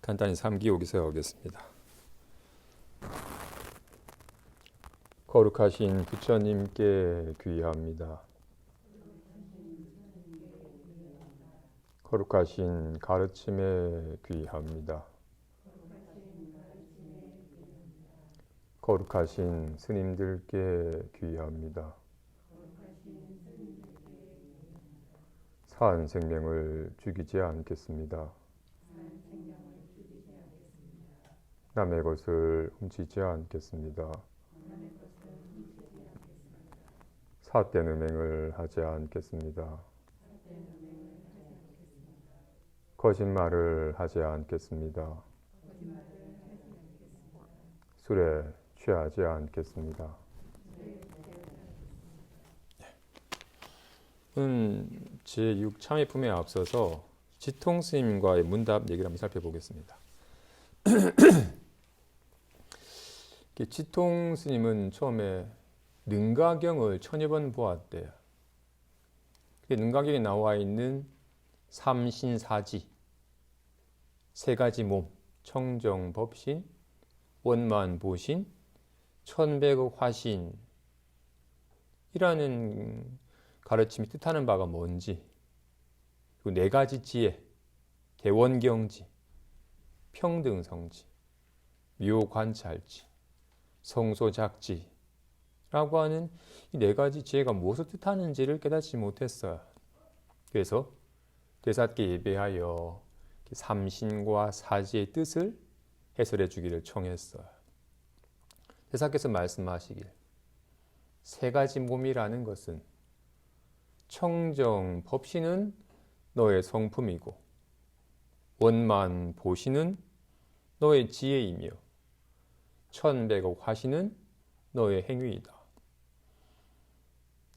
간단히 3기옥이 세워보겠습니다. 거룩하신 부처님께 귀의합니다. 거룩하신 가르침에 귀의합니다. 거룩하신 스님들께 귀의합니다. 산 생명을 죽이지 않겠습니다. 남의 것을 훔치지 않겠습니다. 삿된 음행을 하지 않겠습니다. 거짓말을 하지 않겠습니다. 술에 취하지 않겠습니다. 제6참회품에 앞서서 지통스님과의 문답 얘기를 한번 살펴보겠습니다. 지통스님은 처음에 능가경을 1000여 번 보았대요. 능가경에 나와 있는 삼신사지, 세 가지 몸, 청정법신, 원만보신, 천백억 화신이라는 가르침이 뜻하는 바가 뭔지, 그리고 네 가지 지혜, 대원경지, 평등성지, 묘관찰지, 성소작지라고 하는 이 네 가지 지혜가 무엇을 뜻하는지를 깨닫지 못했어요. 그래서 대사께 예배하여 삼신과 사지의 뜻을 해설해 주기를 청했어요. 대사께서 말씀하시길, 세 가지 몸이라는 것은 청정 법신은 너의 성품이고 원만 보신은 너의 지혜이며 천백억 화신은 너의 행위이다.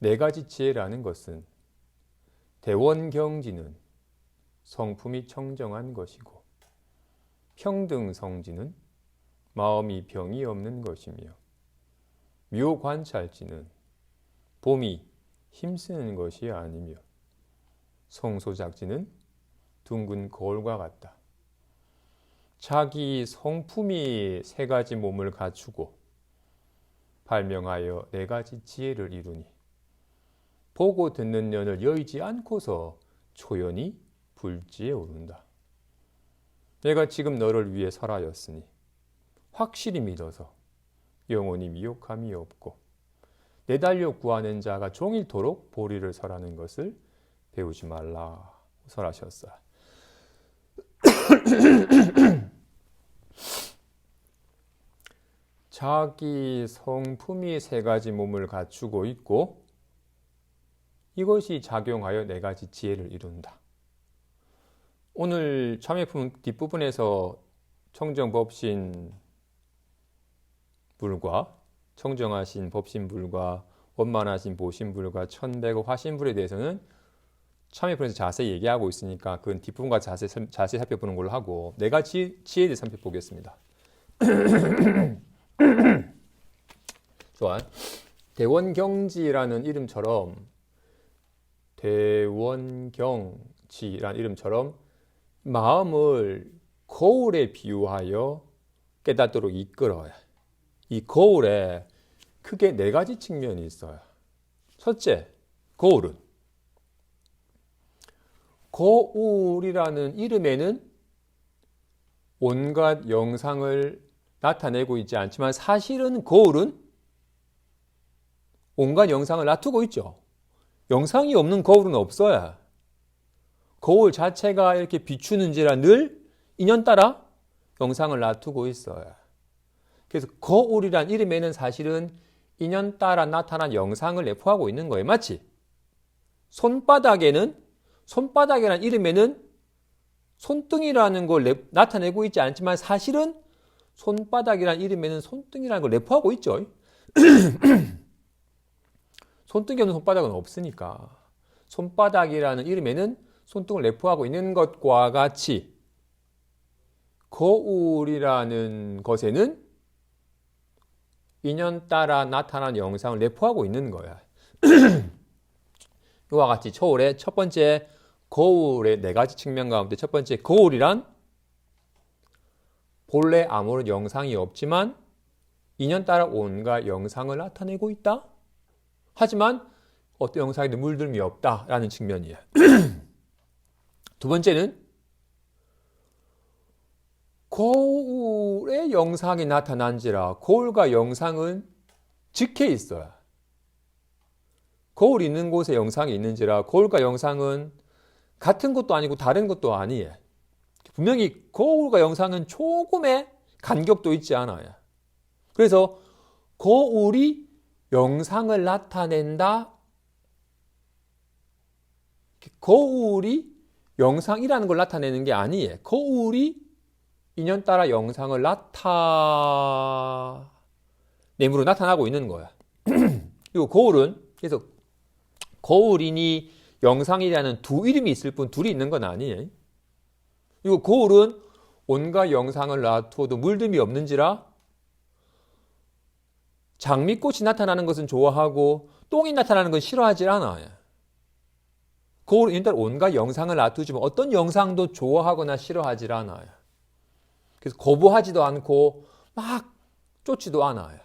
네 가지 지혜라는 것은 대원경지는 성품이 청정한 것이고, 평등성지는 마음이 병이 없는 것이며, 묘관찰지는 봄이 힘쓰는 것이 아니며, 성소작지는 둥근 거울과 같다. 자기 성품이 세 가지 몸을 갖추고 발명하여 네 가지 지혜를 이루니 보고 듣는 년을 여의지 않고서 초연히 불지에 오른다. 내가 지금 너를 위해 설하였으니 확실히 믿어서 영원히 미혹함이 없고 내달려 구하는 자가 종일토록 보리를 설하는 것을 배우지 말라 설하셨어요. 자기 성품이 세 가지 몸을 갖추고 있고 이것이 작용하여 네 가지 지혜를 이룬다. 오늘 참회품 뒷부분에서 청정법신 불과 청정하신 법신불과 원만하신 보신불과 천백억 화신불에 대해서는 참회품에서 자세히 얘기하고 있으니까 그 뒷부분과 자세히 살펴보는 걸로 하고 네 가지 지혜에 대해서 살펴보겠습니다. 좋아. 대원경지라는 이름처럼 대원경지라는 이름처럼 마음을 거울에 비유하여 깨닫도록 이끌어야. 이 거울에 크게 네 가지 측면이 있어요. 첫째, 거울이라는 이름에는 온갖 영상을 나타내고 있지 않지만 사실은 거울은 온갖 영상을 놔두고 있죠. 영상이 없는 거울은 없어요. 거울 자체가 이렇게 비추는지라 늘 인연따라 영상을 놔두고 있어요. 그래서 거울이란 이름에는 사실은 인연따라 나타난 영상을 내포하고 있는 거예요. 마치 손바닥이라는 이름에는 손등이라는 걸 나타내고 있지 않지만 사실은 손바닥이라는 이름에는 손등이라는 걸 내포하고 있죠. 손등이 없는 손바닥은 없으니까 손바닥이라는 이름에는 손등을 내포하고 있는 것과 같이 거울이라는 것에는 인연 따라 나타난 영상을 내포하고 있는 거야. 이와 같이 초월의 첫 번째 거울의 네 가지 측면 가운데 첫 번째 거울이란 본래 아무런 영상이 없지만 인연따라 온갖 영상을 나타내고 있다. 하지만 어떤 영상에도 물들음이 없다라는 측면이에요. 두 번째는 거울의 영상이 나타난지라 거울과 영상은 직해 있어요. 거울이 있는 곳에 영상이 있는지라 거울과 영상은 같은 것도 아니고 다른 것도 아니에요. 분명히 거울과 영상은 조금의 간격도 있지 않아요. 그래서 거울이 영상을 나타낸다. 거울이 영상이라는 걸 나타내는 게 아니에요. 거울이 인연따라 영상을 나타내므로 나타나고 있는 거야. 그리고 거울은 그래서 거울이니 영상이라는 두 이름이 있을 뿐 둘이 있는 건 아니에요. 그리고 거울은 온갖 영상을 놔두어도 물듦이 없는지라 장미꽃이 나타나는 것은 좋아하고 똥이 나타나는 건 싫어하지 않아요. 거울은 일단 온갖 영상을 놔두지만 어떤 영상도 좋아하거나 싫어하지 않아요. 그래서 거부하지도 않고 막 쫓지도 않아요.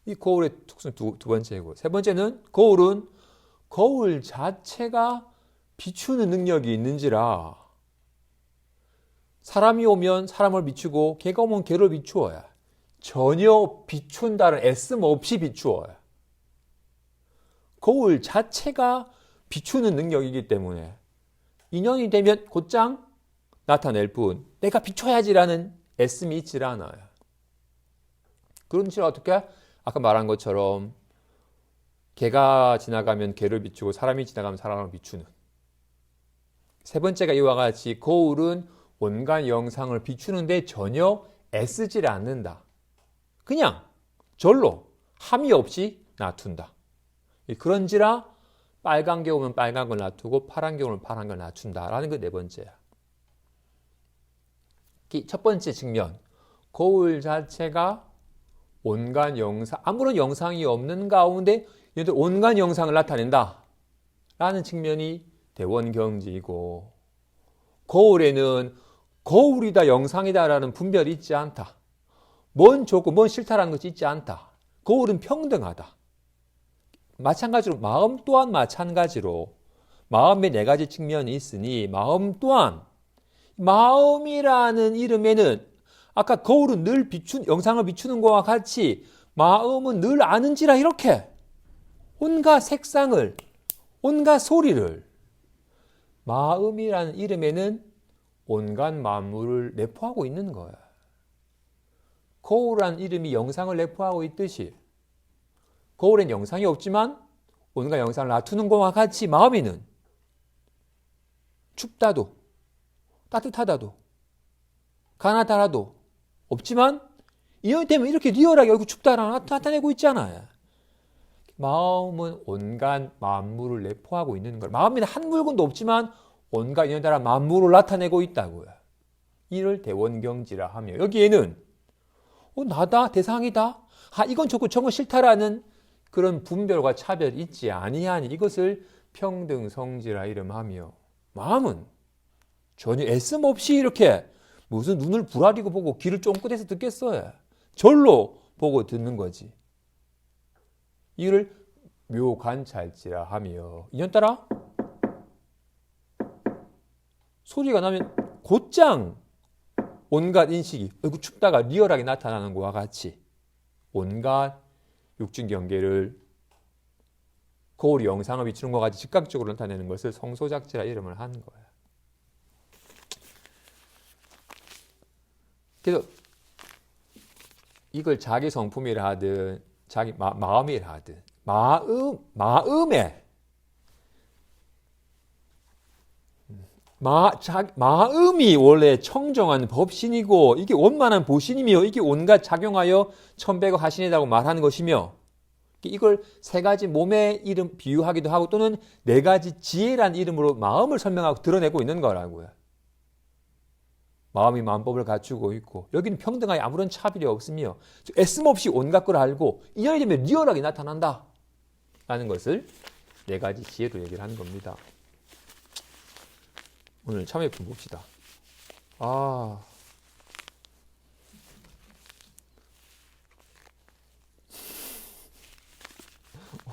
이 거울의 특수는 두 번째고, 세 번째는 거울은 거울 자체가 비추는 능력이 있는지라 사람이 오면 사람을 비추고 개가 오면 개를 비추어요. 전혀 비춘다는 애씀 없이 비추어요. 거울 자체가 비추는 능력이기 때문에 인연이 되면 곧장 나타낼 뿐 내가 비춰야지라는 애씀이 있지 않아요. 그런지 어떻게? 아까 말한 것처럼 개가 지나가면 개를 비추고 사람이 지나가면 사람을 비추는. 세 번째가 이와 같이 거울은 온갖 영상을 비추는데 전혀 애쓰지 않는다. 그냥 절로 함이 없이 놔둔다. 그런지라 빨간 게 오면 빨간 걸 놔두고 파란 게 오면 파란 걸 놔둔다라는 게 네 번째야. 첫 번째 측면, 거울 자체가 온갖 영상, 아무런 영상이 없는 가운데 온갖 영상을 나타낸다 라는 측면이 대원경지이고, 거울에는 거울이다 영상이다 라는 분별이 있지 않다. 뭔 좋고 뭔 싫다라는 것이 있지 않다. 거울은 평등하다. 마찬가지로 마음 또한 마찬가지로 마음의 네 가지 측면이 있으니 마음 또한 마음이라는 이름에는 아까 거울은 늘 영상을 비추는 것과 같이 마음은 늘 아는지라 이렇게 온갖 색상을, 온갖 소리를 마음이라는 이름에는 온갖 만물을 내포하고 있는 거야. 거울이라는 이름이 영상을 내포하고 있듯이 거울엔 영상이 없지만 온갖 영상을 놔두는 것과 같이 마음에는 춥다도 따뜻하다도 가나다라도 없지만 인연이 되면 이렇게 리얼하게 얼굴 춥다라고 나타내고 있잖아요. 마음은 온갖 만물을 내포하고 있는 거예요. 마음에는 한 물건도 없지만 온갖 인연에 따라 만물을 나타내고 있다고요. 이를 대원경지라 하며 여기에는 나다 대상이다. 이건 좋고 저건 싫다라는 그런 분별과 차별이 있지 아니하니 이것을 평등성지라 이름하며 마음은 전혀 애씀 없이 이렇게 무슨 눈을 부라리고 보고 귀를 쫑긋해서 듣겠어요. 절로 보고 듣는 거지. 이를 묘관찰지라 하며 인연따라 소리가 나면 곧장 온갖 인식이 얼굴 춥다가 리얼하게 나타나는 것과 같이 온갖 육중경계를 거울이 영상을 비추는 것과 같이 즉각적으로 나타내는 것을 성소작지라 이름을 한 거예요. 그래서 이걸 자기 성품이라 하든 자기 마음이라 하든 마음이 원래 청정한 법신이고 이게 원만한 보신이며 이게 온갖 작용하여 천백억 하신이라고 말하는 것이며 이걸 세 가지 몸의 이름 비유하기도 하고 또는 네 가지 지혜란 이름으로 마음을 설명하고 드러내고 있는 거라고요. 마음이 만법을 갖추고 있고 여기는 평등하게 아무런 차별이 없으며 애씀 없이 온갖 걸 알고 인연이 되면 리얼하게 나타난다 라는 것을 네 가지 지혜로 얘기를 하는 겁니다. 오늘 참여품 봅시다.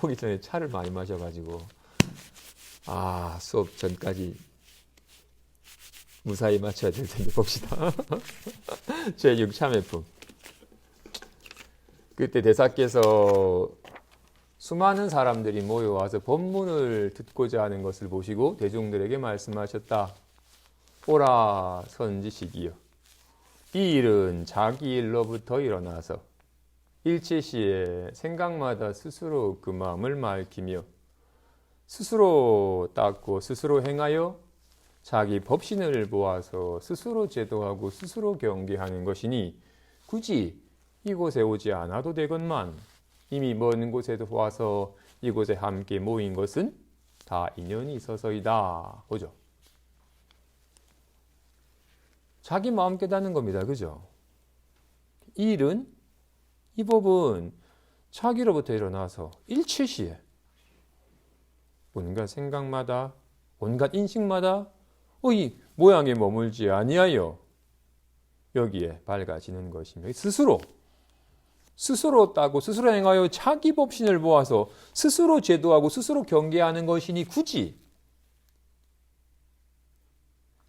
오기 전에 차를 많이 마셔가지고 수업 전까지 무사히 마쳐야 될 텐데 봅시다. 제6 참회품. 그때 대사께서 수많은 사람들이 모여와서 법문을 듣고자 하는 것을 보시고 대중들에게 말씀하셨다. 오라 선지식이여. 이 일은 자기 일로부터 일어나서 일체시에 생각마다 스스로 그 마음을 밝히며 스스로 닦고 스스로 행하여 자기 법신을 보아서 스스로 제도하고 스스로 경계하는 것이니 굳이 이곳에 오지 않아도 되건만 이미 먼 곳에도 와서 이곳에 함께 모인 것은 다 인연이 있어서이다. 보죠. 자기 마음 깨닫는 겁니다. 그죠? 이 일은, 이 법은 자기로부터 일어나서 일체시에 온갖 생각마다, 온갖 인식마다 이 모양에 머물지 아니하여 여기에 밝아지는 것이며 스스로 따고 스스로 행하여 자기 법신을 보아서 스스로 제도하고 스스로 경계하는 것이니 굳이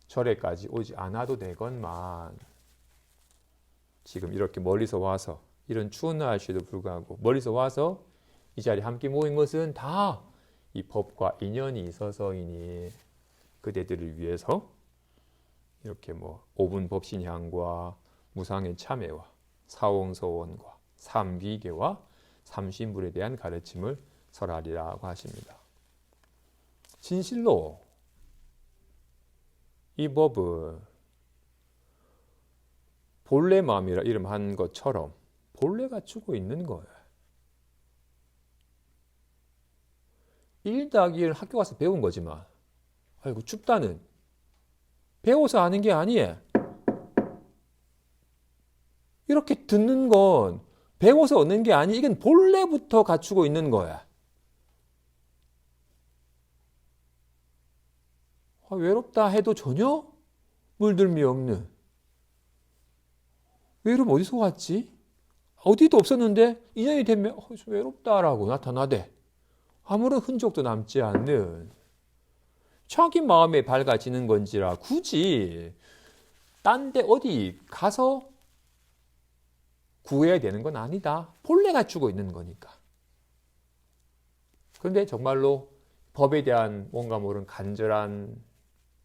절에까지 오지 않아도 되건만 지금 이렇게 멀리서 와서 이런 추운 날씨에도 불구하고 멀리서 와서 이 자리에 함께 모인 것은 다 이 법과 인연이 있어서이니 그대들을 위해서 이렇게 5분 법신향과 무상의 참회와 사홍서원과 삼비계와 삼신불에 대한 가르침을 설하리라고 하십니다. 진실로 이 법은 본래 마음이라 이름한 것처럼 본래가 주고 있는 거예요. 1+1 학교 가서 배운 거지만 아이고 춥다는 배워서 아는 게 아니에요. 이렇게 듣는 건 배워서 얻는 게 아니 이건 본래부터 갖추고 있는 거야. 외롭다 해도 전혀 물들미 없는 외로움 어디서 왔지? 어디도 없었는데 인연이 되면 외롭다라고 나타나대. 아무런 흔적도 남지 않는 자기 마음에 밝아지는 건지라 굳이 딴 데 어디 가서 구해야 되는 건 아니다. 본래 갖추고 있는 거니까. 그런데 정말로 법에 대한 뭔가 모르는 간절한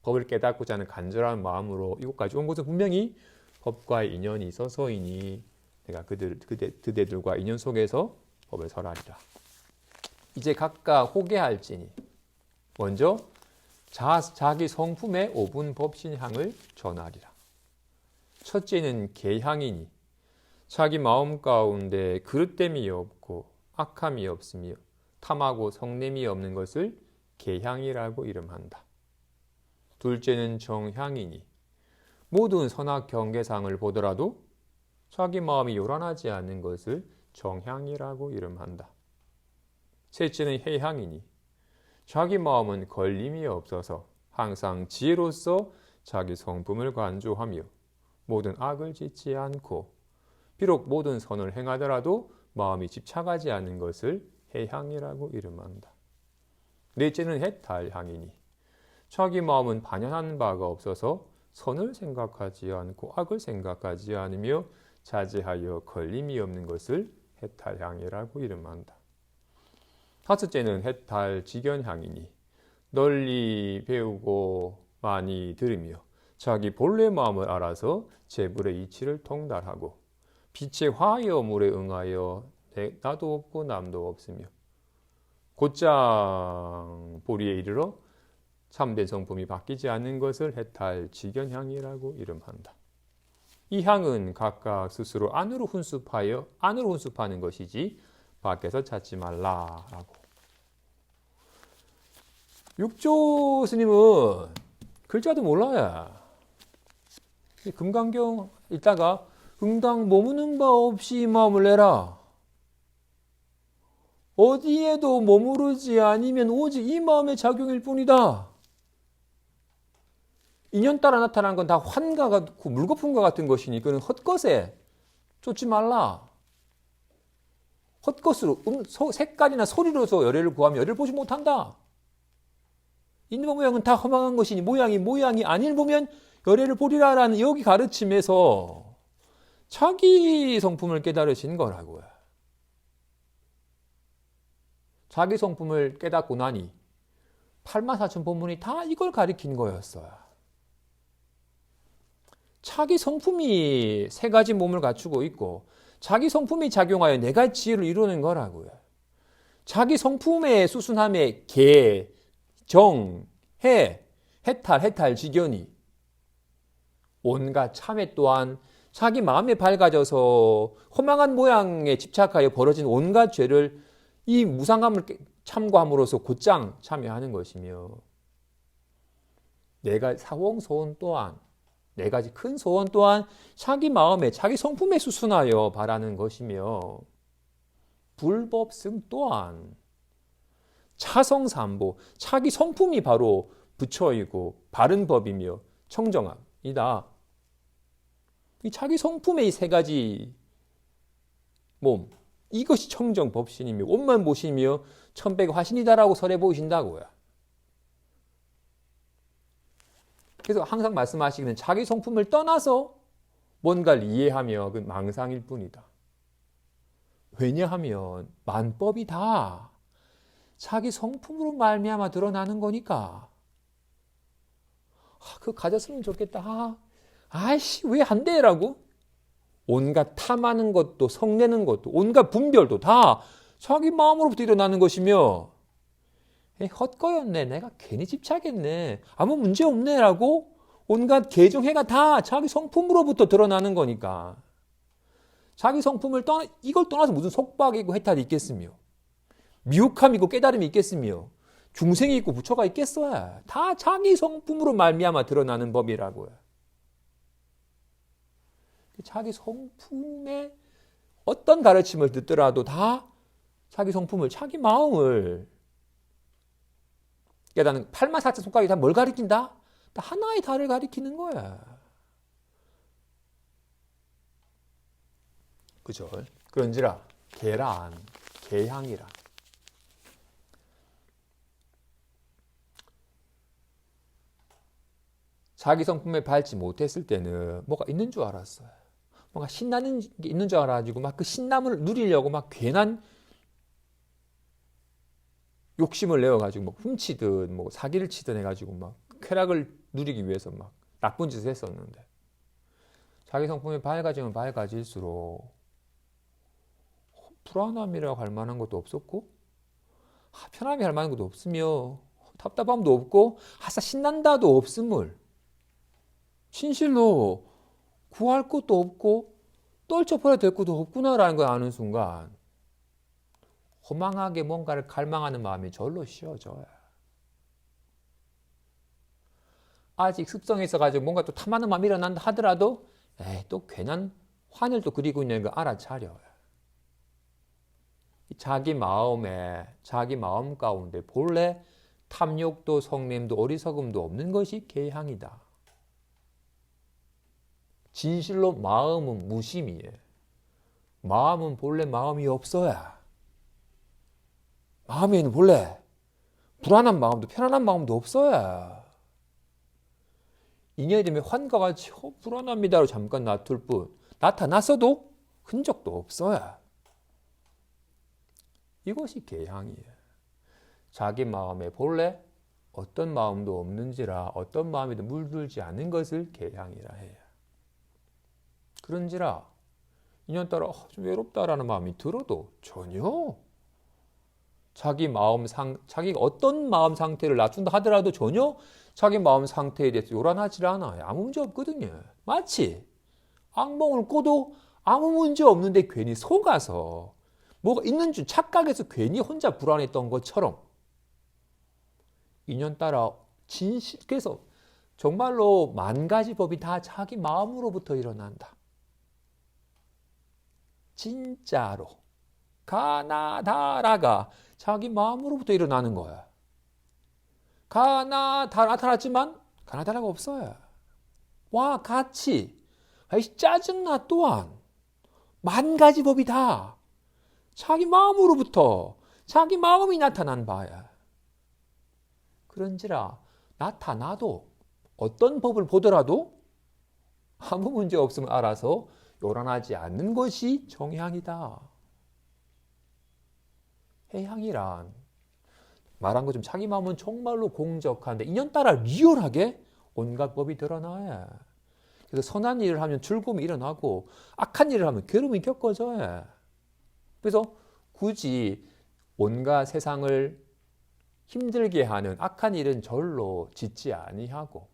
법을 깨닫고자 하는 간절한 마음으로 이곳까지 온 것은 분명히 법과의 인연이 있어서이니 내가 그대들과 인연 속에서 법을 설하리라. 이제 각각 호개할지니 먼저 자기 성품의 5분 법신향을 전하리라. 첫째는 계향이니 자기 마음 가운데 그릇됨이 없고 악함이 없으며 탐하고 성냄이 없는 것을 계향이라고 이름한다. 둘째는 정향이니 모든 선악 경계상을 보더라도 자기 마음이 요란하지 않는 것을 정향이라고 이름한다. 셋째는 해향이니 자기 마음은 걸림이 없어서 항상 지혜로서 자기 성품을 간주하며 모든 악을 짓지 않고 비록 모든 선을 행하더라도 마음이 집착하지 않는 것을 해향이라고 이름한다. 넷째는 해탈향이니 자기 마음은 반연한 바가 없어서 선을 생각하지 않고 악을 생각하지 않으며 자제하여 걸림이 없는 것을 해탈향이라고 이름한다. 다섯째는 해탈직연향이니 널리 배우고 많이 들으며 자기 본래 마음을 알아서 재불의 이치를 통달하고 빛의 화여물에 응하여 나도 없고 남도 없으며 곧장 보리에 이르러 참된 성품이 바뀌지 않는 것을 해탈직연향이라고 이름한다. 이 향은 각각 스스로 안으로 훈습하는 것이지 밖에서 찾지 말라라고. 육조 스님은 글자도 몰라요. 금강경 읽다가 응당 머무는 바 없이 마음을 내라. 어디에도 머무르지 아니면 오직 이 마음의 작용일 뿐이다. 인연 따라 나타난 건 다 환과 같고 물거품과 같은 것이니 그는 헛것에 쫓지 말라. 헛것으로 색깔이나 소리로서 열애를 구하면 열애를 보지 못한다. 있는 모양은 다 허망한 것이니 모양이 아닐 보면 열애를 보리라라는 여기 가르침에서 자기 성품을 깨달으신 거라고요. 자기 성품을 깨닫고 나니 84,000 본문이 다 이걸 가리킨 거였어요. 자기 성품이 세 가지 몸을 갖추고 있고 자기 성품이 작용하여 내가 지혜를 이루는 거라고요. 자기 성품의 수순함에 개, 정, 해탈, 지견이 온갖 참회 또한 자기 마음에 밝아져서 허망한 모양에 집착하여 벌어진 온갖 죄를 이 무상함을 참고함으로써 곧장 참여하는 것이며 내가 사홍소원 또한 네 가지 큰 소원 또한 자기 마음에 자기 성품에 수순하여 바라는 것이며 불법승 또한 차성삼보 자기 성품이 바로 부처이고 바른 법이며 청정함이다. 이 자기 성품의 이 세 가지 몸 이것이 청정법신이며 옷만 보시며 천백 화신이다라고 설해 보이신다고요. 그래서 항상 말씀하시기는 자기 성품을 떠나서 뭔가를 이해하며 그 망상일 뿐이다. 왜냐하면 만법이 다 자기 성품으로 말미암아 드러나는 거니까. 그거 가졌으면 좋겠다. 아이씨 왜 안 돼? 라고 온갖 탐하는 것도 성내는 것도 온갖 분별도 다 자기 마음으로부터 일어나는 것이며 헛거였네. 내가 괜히 집착했네. 아무 문제 없네. 라고 온갖 개정해가 다 자기 성품으로부터 드러나는 거니까. 자기 성품을 이걸 떠나서 무슨 속박이고 해탈이 있겠으며 미혹함이고 깨달음이 있겠으며 중생이 있고 부처가 있겠어야. 다 자기 성품으로 말미암아 드러나는 법이라고요. 자기 성품의 어떤 가르침을 듣더라도 다 자기 성품을 자기 마음을 깨닫는 84,000 손가락이 다 뭘 가리킨다? 다 하나의 달을 가리키는 거야. 그죠? 그런지라 계란, 계향이라. 자기 성품에 밟지 못했을 때는 뭐가 있는 줄 알았어요. 뭔가 신나는 게 있는 줄 알아가지고 막 그 신남을 누리려고 막 괜한 욕심을 내어가지고 막 훔치듯 뭐 사기를 치듯 해가지고 막 쾌락을 누리기 위해서 막 나쁜 짓을 했었는데 자기 성품이 밝아지면 밝아질수록 불안함이라고 할 만한 것도 없었고 편함이 할 만한 것도 없으며 답답함도 없고 하사 신난다도 없음을 진실로 구할 것도 없고 떨쳐버려야 될 것도 없구나라는 걸 아는 순간 허망하게 뭔가를 갈망하는 마음이 절로 쉬어져요. 아직 습성이 있어가지고 뭔가 또 탐하는 마음이 일어난다 하더라도 또 괜한 환을 또 그리고 있는 거 알아차려요. 자기 마음에 자기 마음 가운데 본래 탐욕도 성냄도 어리석음도 없는 것이 계향이다. 진실로 마음은 무심이에요. 마음은 본래 마음이 없어야. 마음에는 본래 불안한 마음도 편안한 마음도 없어야. 인연이 되면 환과 같이 불안합니다로 잠깐 놔둘 뿐 나타났어도 흔적도 없어야. 이것이 계향이에요. 자기 마음에 본래 어떤 마음도 없는지라 어떤 마음에도 물들지 않은 것을 계향이라 해요. 그런지라 인연따라 좀 외롭다라는 마음이 들어도 전혀 자기가 어떤 마음 상태를 낮춘다 하더라도 전혀 자기 마음 상태에 대해서 요란하지 않아요. 아무 문제 없거든요. 마치 악몽을 꿔도 아무 문제 없는데 괜히 속아서 뭐가 있는 줄 착각해서 괜히 혼자 불안했던 것처럼 인연따라 그래서 정말로 만 가지 법이 다 자기 마음으로부터 일어난다. 진짜로 가나다라가 자기 마음으로부터 일어나는 거야. 가나다 나타났지만 가나다라가 없어요. 와 같이 짜증나 또한 만 가지 법이 다 자기 마음으로부터 자기 마음이 나타난 바야. 그런지라 나타나도 어떤 법을 보더라도 아무 문제 없음을 알아서 요란하지 않는 것이 정향이다. 해향이란 말한 것처럼 자기 마음은 정말로 공적한데 인연따라 리얼하게 온갖 법이 드러나요. 그래서 선한 일을 하면 즐거움이 일어나고 악한 일을 하면 괴로움이 겪어져요. 그래서 굳이 온갖 세상을 힘들게 하는 악한 일은 절로 짓지 아니하고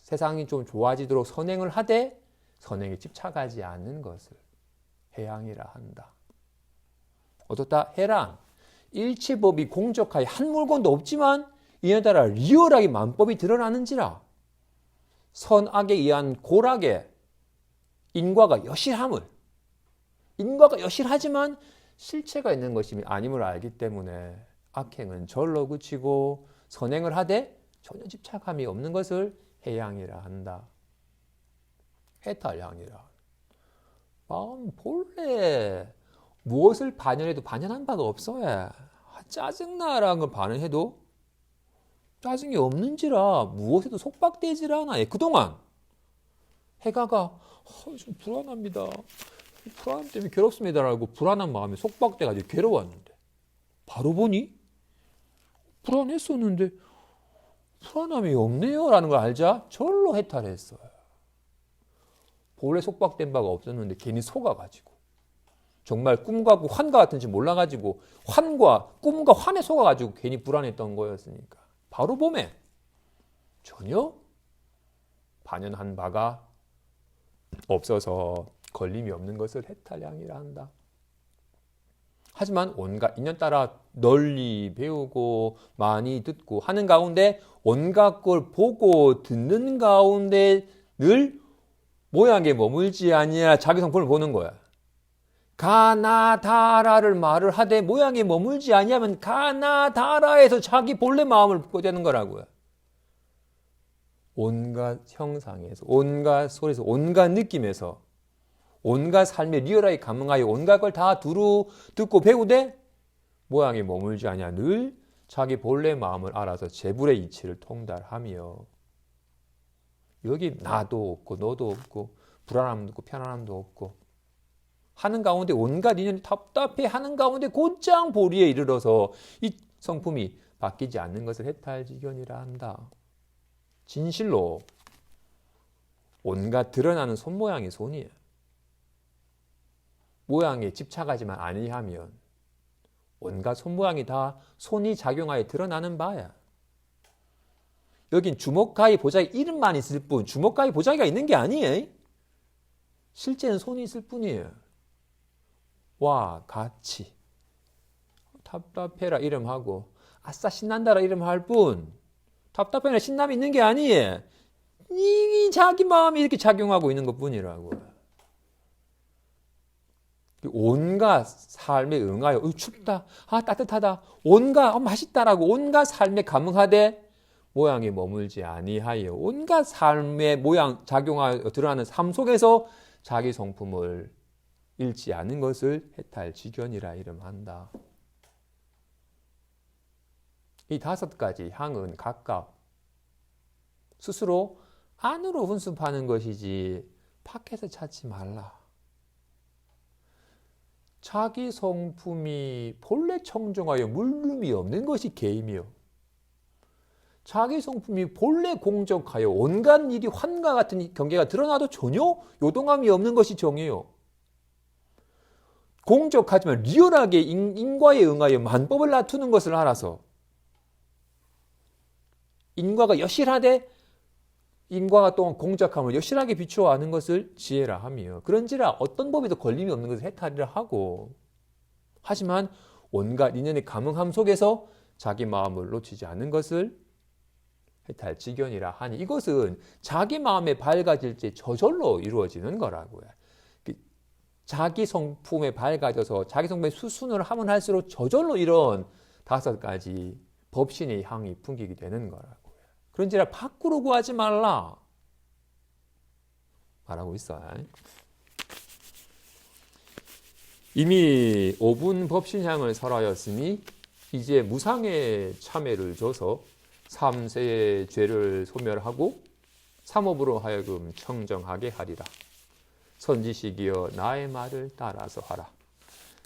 세상이 좀 좋아지도록 선행을 하되 선행에 집착하지 않는 것을 해양이라 한다. 어떻다? 해랑 일체법이 공적하여 한 물건도 없지만 이에 따라 리얼하게 만법이 드러나는지라 선악에 의한 고락에 인과가 여실함을 인과가 여실하지만 실체가 있는 것이 아님을 알기 때문에 악행은 절로 그치고 선행을 하되 전혀 집착함이 없는 것을 해양이라 한다. 해탈양이라. 마음 본래 무엇을 반연해도 반연한 바가 없어야. 짜증나라는 걸 반연해도 짜증이 없는지라 무엇에도 속박되질 않아. 그동안 해가가 좀 불안합니다. 불안함 때문에 괴롭습니다라고 불안한 마음에 속박돼가지고 괴로웠는데 바로 보니 불안했었는데 불안함이 없네요 라는 걸 알자 절로 해탈했어요. 본래 속박된 바가 없었는데 괜히 속아가지고 정말 꿈과 환과 같은지 몰라가지고 환과 꿈과 환에 속아가지고 괜히 불안했던 거였으니까 바로 봄에 전혀 반연한 바가 없어서 걸림이 없는 것을 해탈양이라 한다. 하지만 온갖 인연 따라 널리 배우고 많이 듣고 하는 가운데 온갖 걸 보고 듣는 가운데 늘 모양에 머물지 아니라 자기 성품을 보는 거야. 가나다라를 말을 하되 모양에 머물지 아니하면 가나다라에서 자기 본래 마음을 보게 되는 거라고요. 온갖 형상에서 온갖 소리에서 온갖 느낌에서 온갖 삶에 리얼하게 감응하여 온갖 걸 다 두루 듣고 배우되 모양에 머물지 아니하 늘 자기 본래 마음을 알아서 재불의 이치를 통달하며 여기 나도 없고 너도 없고 불안함도 없고 편안함도 없고 하는 가운데 온갖 인연이 답답해 하는 가운데 곧장 보리에 이르러서 이 성품이 바뀌지 않는 것을 해탈지견이라 한다. 진실로 온갖 드러나는 손모양이 손이에요. 모양에 집착하지만 아니하면 온갖 손모양이 다 손이 작용하여 드러나는 바야. 여긴 주먹가위 보자기 이름만 있을 뿐 주먹가위 보자기가 있는 게 아니에요. 실제는 손이 있을 뿐이에요. 와 같이 답답해라 이름하고 아싸 신난다라 이름할 뿐 답답해라 신남이 있는 게 아니에요. 이 자기 마음이 이렇게 작용하고 있는 것뿐이라고. 온갖 삶에 응하여 춥다, 따뜻하다, 온갖 맛있다라고 온갖 삶에 감응하되 모양에 머물지 아니하여 온갖 삶의 모양 작용하여 드러나는 삶 속에서 자기 성품을 잃지 않은 것을 해탈지견이라 이름한다. 이 5가지 향은 각각 스스로 안으로 훈습하는 것이지 밖에서 찾지 말라. 자기 성품이 본래 청정하여 물름이 없는 것이 계임이요. 자기 성품이 본래 공적하여 온갖 일이 환과 같은 경계가 드러나도 전혀 요동함이 없는 것이 정이요. 공적하지만 리얼하게 인과에 응하여 만법을 다투는 것을 알아서 인과가 여실하되 인과가 또한 공적함을 여실하게 비추어 아는 것을 지혜라 하며 그런지라 어떤 법에도 걸림이 없는 것을 해탈이라 하고 하지만 온갖 인연의 감응함 속에서 자기 마음을 놓치지 않는 것을 해탈지견이라 하니 이것은 자기 마음에 밝아질 때 저절로 이루어지는 거라고요. 자기 성품에 밝아져서 자기 성품에 수순을 하면 할수록 저절로 이런 5가지 법신의 향이 풍기게 되는 거라고요. 그런지라 밖으로 구하지 말라 말하고 있어요. 이미 5분 법신향을 설하였으니 이제 무상의 참회를 줘서 3세의 죄를 소멸하고 삼업으로 하여금 청정하게 하리라. 선지식이여 나의 말을 따라서 하라.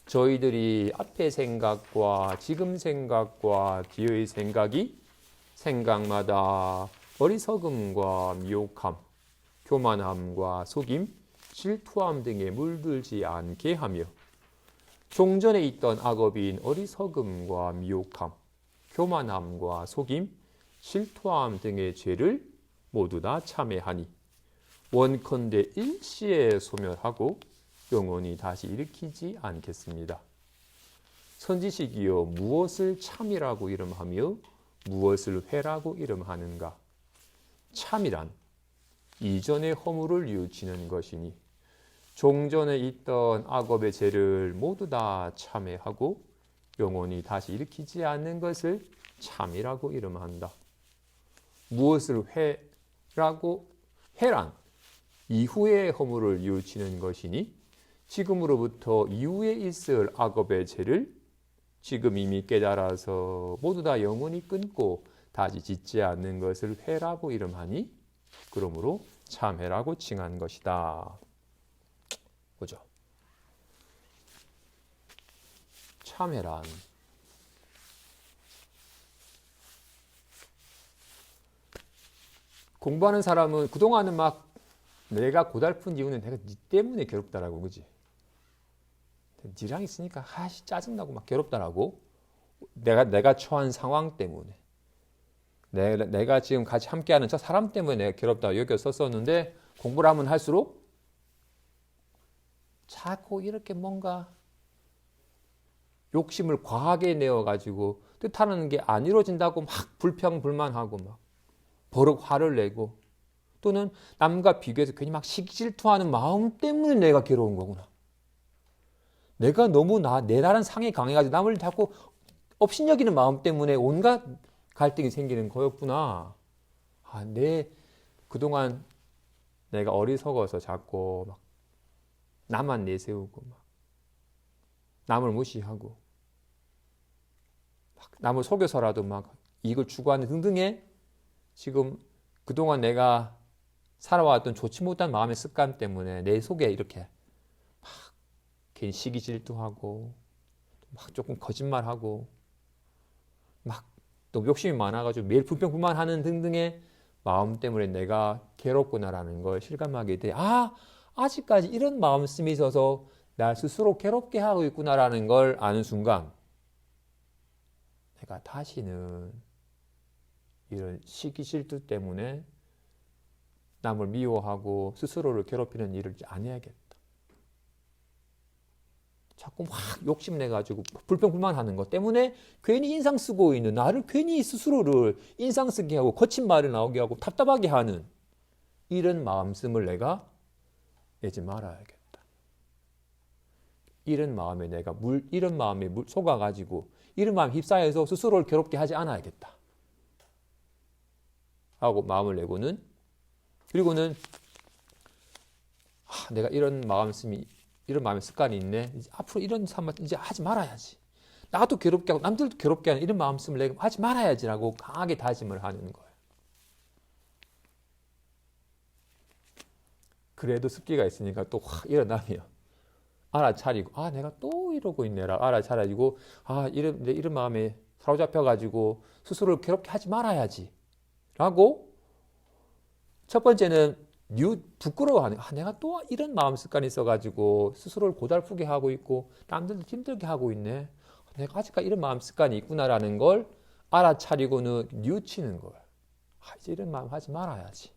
저희들이 앞의 생각과 지금 생각과 뒤의 생각이 생각마다 어리석음과 미혹함, 교만함과 속임, 질투함 등에 물들지 않게 하며 종전에 있던 악업인 어리석음과 미혹함, 교만함과 속임, 질투함 등의 죄를 모두 다 참회하니 원컨대 일시에 소멸하고 영원히 다시 일으키지 않겠습니다. 선지식이여 무엇을 참이라고 이름하며 무엇을 회라고 이름하는가? 참이란 이전의 허물을 뉘우치는 것이니 종전에 있던 악업의 죄를 모두 다 참회하고 영원히 다시 일으키지 않는 것을 참이라고 이름한다. 무엇을 회란 이후의 허물을 뉘우치는 것이니 지금으로부터 이후에 있을 악업의 죄를 지금 이미 깨달아서 모두 다 영원히 끊고 다시 짓지 않는 것을 회라고 이름하니 그러므로 참회라고 칭한 것이다. 보죠. 참회란 공부하는 사람은 그동안은 막 내가 고달픈 이유는 내가 니 때문에 괴롭다라고, 그지? 니랑 있으니까 짜증나고 막 괴롭다라고. 내가 처한 상황 때문에. 내가 지금 같이 함께하는 저 사람 때문에 내가 괴롭다고 여겼었었는데 공부를 하면 할수록 자꾸 이렇게 뭔가 욕심을 과하게 내어가지고 뜻하는 게 안 이루어진다고 막 불평불만하고 막 버럭 화를 내고 또는 남과 비교해서 괜히 막 시기질투하는 마음 때문에 내가 괴로운 거구나. 내가 너무 내 다른 상이 강해가지고 남을 자꾸 업신여기는 마음 때문에 온갖 갈등이 생기는 거였구나. 그동안 내가 어리석어서 자꾸 막 나만 내세우고 막 남을 무시하고 막 남을 속여서라도 막 이익을 추구하는 등등의 지금 그동안 내가 살아왔던 좋지 못한 마음의 습관 때문에 내 속에 이렇게 막 괜히 시기 질투하고 막 조금 거짓말하고 막 또 욕심이 많아가지고 매일 불평불만하는 등등의 마음 때문에 내가 괴롭구나라는 걸 실감하게 돼. 아직까지 이런 마음씀이 있어서 날 스스로 괴롭게 하고 있구나라는 걸 아는 순간 내가 다시는 이런 시기 질투 때문에 남을 미워하고 스스로를 괴롭히는 일을 안 해야겠다. 자꾸 막 욕심내가지고 불평불만하는 것 때문에 괜히 인상 쓰고 있는 나를 괜히 스스로를 인상 쓰게 하고 거친 말을 나오게 하고 답답하게 하는 이런 마음씀을 내가 내지 말아야겠다. 이런 마음에 이런 마음에 속아가지고 이런 마음에 휩싸여서 스스로를 괴롭게 하지 않아야겠다. 하고 마음을 내고는 그리고는 내가 이런 마음의 습관이 있네. 이제 앞으로 이런 삶을 이제 하지 말아야지. 나도 괴롭게 하고 남들도 괴롭게 하는 이런 마음씀을 내가 하지 말아야지라고 강하게 다짐을 하는 거예요. 그래도 습기가 있으니까 또 확 일어나면 알아차리고 내가 또 이러고 있네라 알아차리고 이런 마음에 사로잡혀가지고 스스로를 괴롭게 하지 말아야지 라고 첫 번째는 부끄러워하는 내가 또 이런 마음 습관이 있어가지고 스스로를 고달프게 하고 있고 남들도 힘들게 하고 있네. 내가 아직까지 이런 마음 습관이 있구나라는 걸 알아차리고는 뉘우치는 거야. 이제 이런 마음 하지 말아야지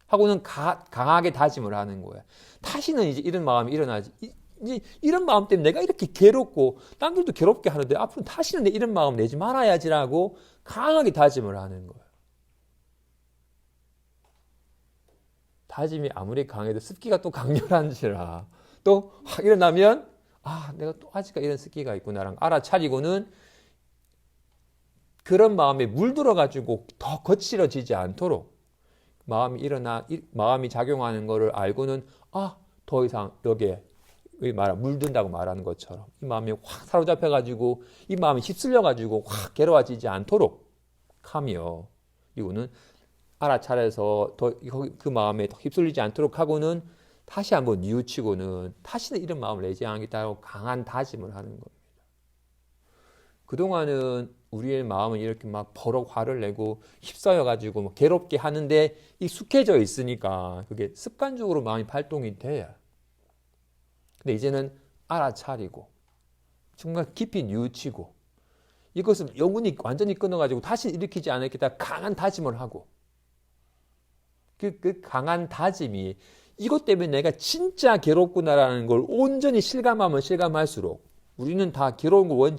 하고는 강하게 다짐을 하는 거야. 다시는 이제 이런 마음이 일어나지. 이제 이런 마음 때문에 내가 이렇게 괴롭고 남들도 괴롭게 하는데 앞으로 다시는 내 이런 마음 내지 말아야지라고 강하게 다짐을 하는 거야. 다짐이 아무리 강해도 습기가 또 강렬한지라 또 일어나면 내가 또 아직까지 이런 습기가 있구나라는 알아차리고는 그런 마음에 물들어가지고 더 거칠어지지 않도록 마음이 작용하는 거를 알고는 더 이상 여기에 물든다고 말하는 것처럼 이 마음이 확 사로잡혀가지고 이 마음이 휩쓸려가지고 확 괴로워지지 않도록 하며, 이거는 알아차려서 더 그 마음에 더 휩쓸리지 않도록 하고는 다시 한번 뉘우치고는 다시는 이런 마음을 내지 않겠다고 강한 다짐을 하는 겁니다. 그동안은 우리의 마음은 이렇게 막 버럭 화를 내고 휩싸여가지고 뭐 괴롭게 하는데 익숙해져 있으니까 그게 습관적으로 마음이 발동이 돼요. 근데 이제는 알아차리고 정말 깊이 뉘우치고 이것을 영원히 완전히 끊어가지고 다시 일으키지 않겠다 강한 다짐을 하고, 그 강한 다짐이 이것 때문에 내가 진짜 괴롭구나라는 걸 온전히 실감하면 실감할수록, 우리는 다 괴로운 걸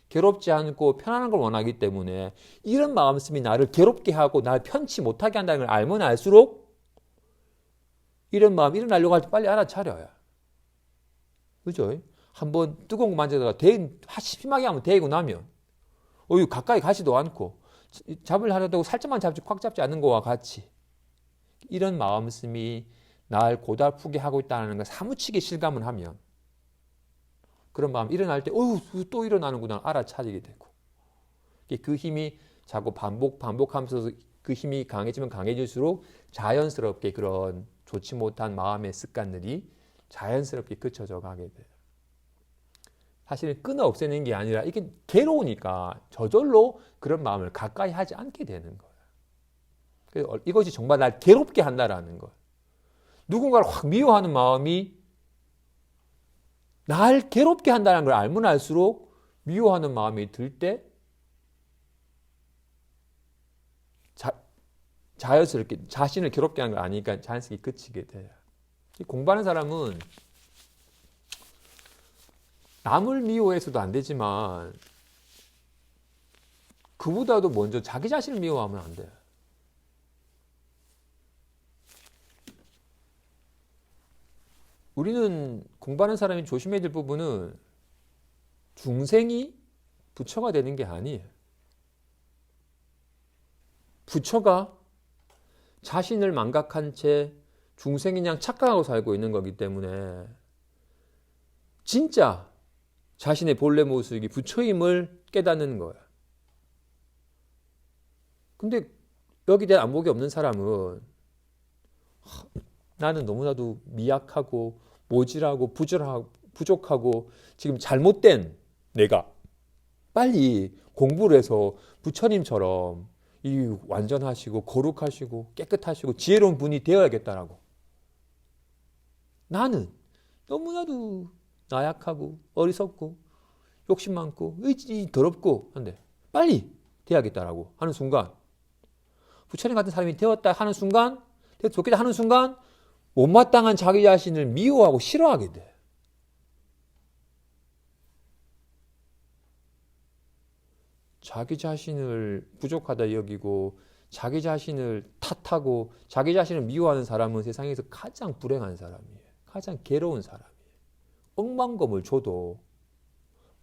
괴롭지 않고 편안한 걸 원하기 때문에 이런 마음씀이 나를 괴롭게 하고 나를 편치 못하게 한다는 걸 알면 알수록 이런 마음이 일어나려고 할 때 빨리 알아차려요. 그죠? 한번 뜨거운 거 만져다가 심하게 하면 데이고 나면 가까이 가지도 않고 잡으려 하려고 살짝만 잡지 꽉 잡지 않는 거와 같이 이런 마음씀이 날 고달프게 하고 있다는 걸 사무치게 실감을 하면 그런 마음 일어날 때 또 일어나는구나 알아차리게 되고, 그 힘이 자꾸 반복하면서 그 힘이 강해지면 강해질수록 자연스럽게 그런 좋지 못한 마음의 습관들이 자연스럽게 그쳐져 가게 돼요. 사실은 끊어 없애는 게 아니라 이게 괴로우니까 저절로 그런 마음을 가까이 하지 않게 되는 거예요. 그래서 이것이 정말 날 괴롭게 한다라는 거예요. 누군가를 확 미워하는 마음이 날 괴롭게 한다는 걸 알면 알수록 미워하는 마음이 들 때 자연스럽게 자신을 괴롭게 하는 걸 아니까 자연스럽게 그치게 돼요. 공부하는 사람은 남을 미워해서도 안 되지만 그보다도 먼저 자기 자신을 미워하면 안 돼요. 우리는 공부하는 사람이 조심해야 될 부분은 중생이 부처가 되는 게 아니에요. 부처가 자신을 망각한 채 중생인 양 착각하고 살고 있는 거기 때문에 진짜 자신의 본래 모습이 부처임을 깨닫는 거예요. 근데 여기 대한 안목이 없는 사람은 나는 너무나도 미약하고 모질하고 부족하고 지금 잘못된 내가 빨리 공부를 해서 부처님처럼 이 완전하시고 거룩하시고 깨끗하시고 지혜로운 분이 되어야겠다라고. 나는 너무나도 나약하고 어리석고 욕심 많고 더럽고 한데 빨리 돼야겠다라고 하는 순간, 부처님 같은 사람이 되었다 하는 순간, 좋겠다 하는 순간 못마땅한 자기 자신을 미워하고 싫어하게 돼. 자기 자신을 부족하다 여기고 자기 자신을 탓하고 자기 자신을 미워하는 사람은 세상에서 가장 불행한 사람이에요. 가장 괴로운 사람이에요. 억만금을 줘도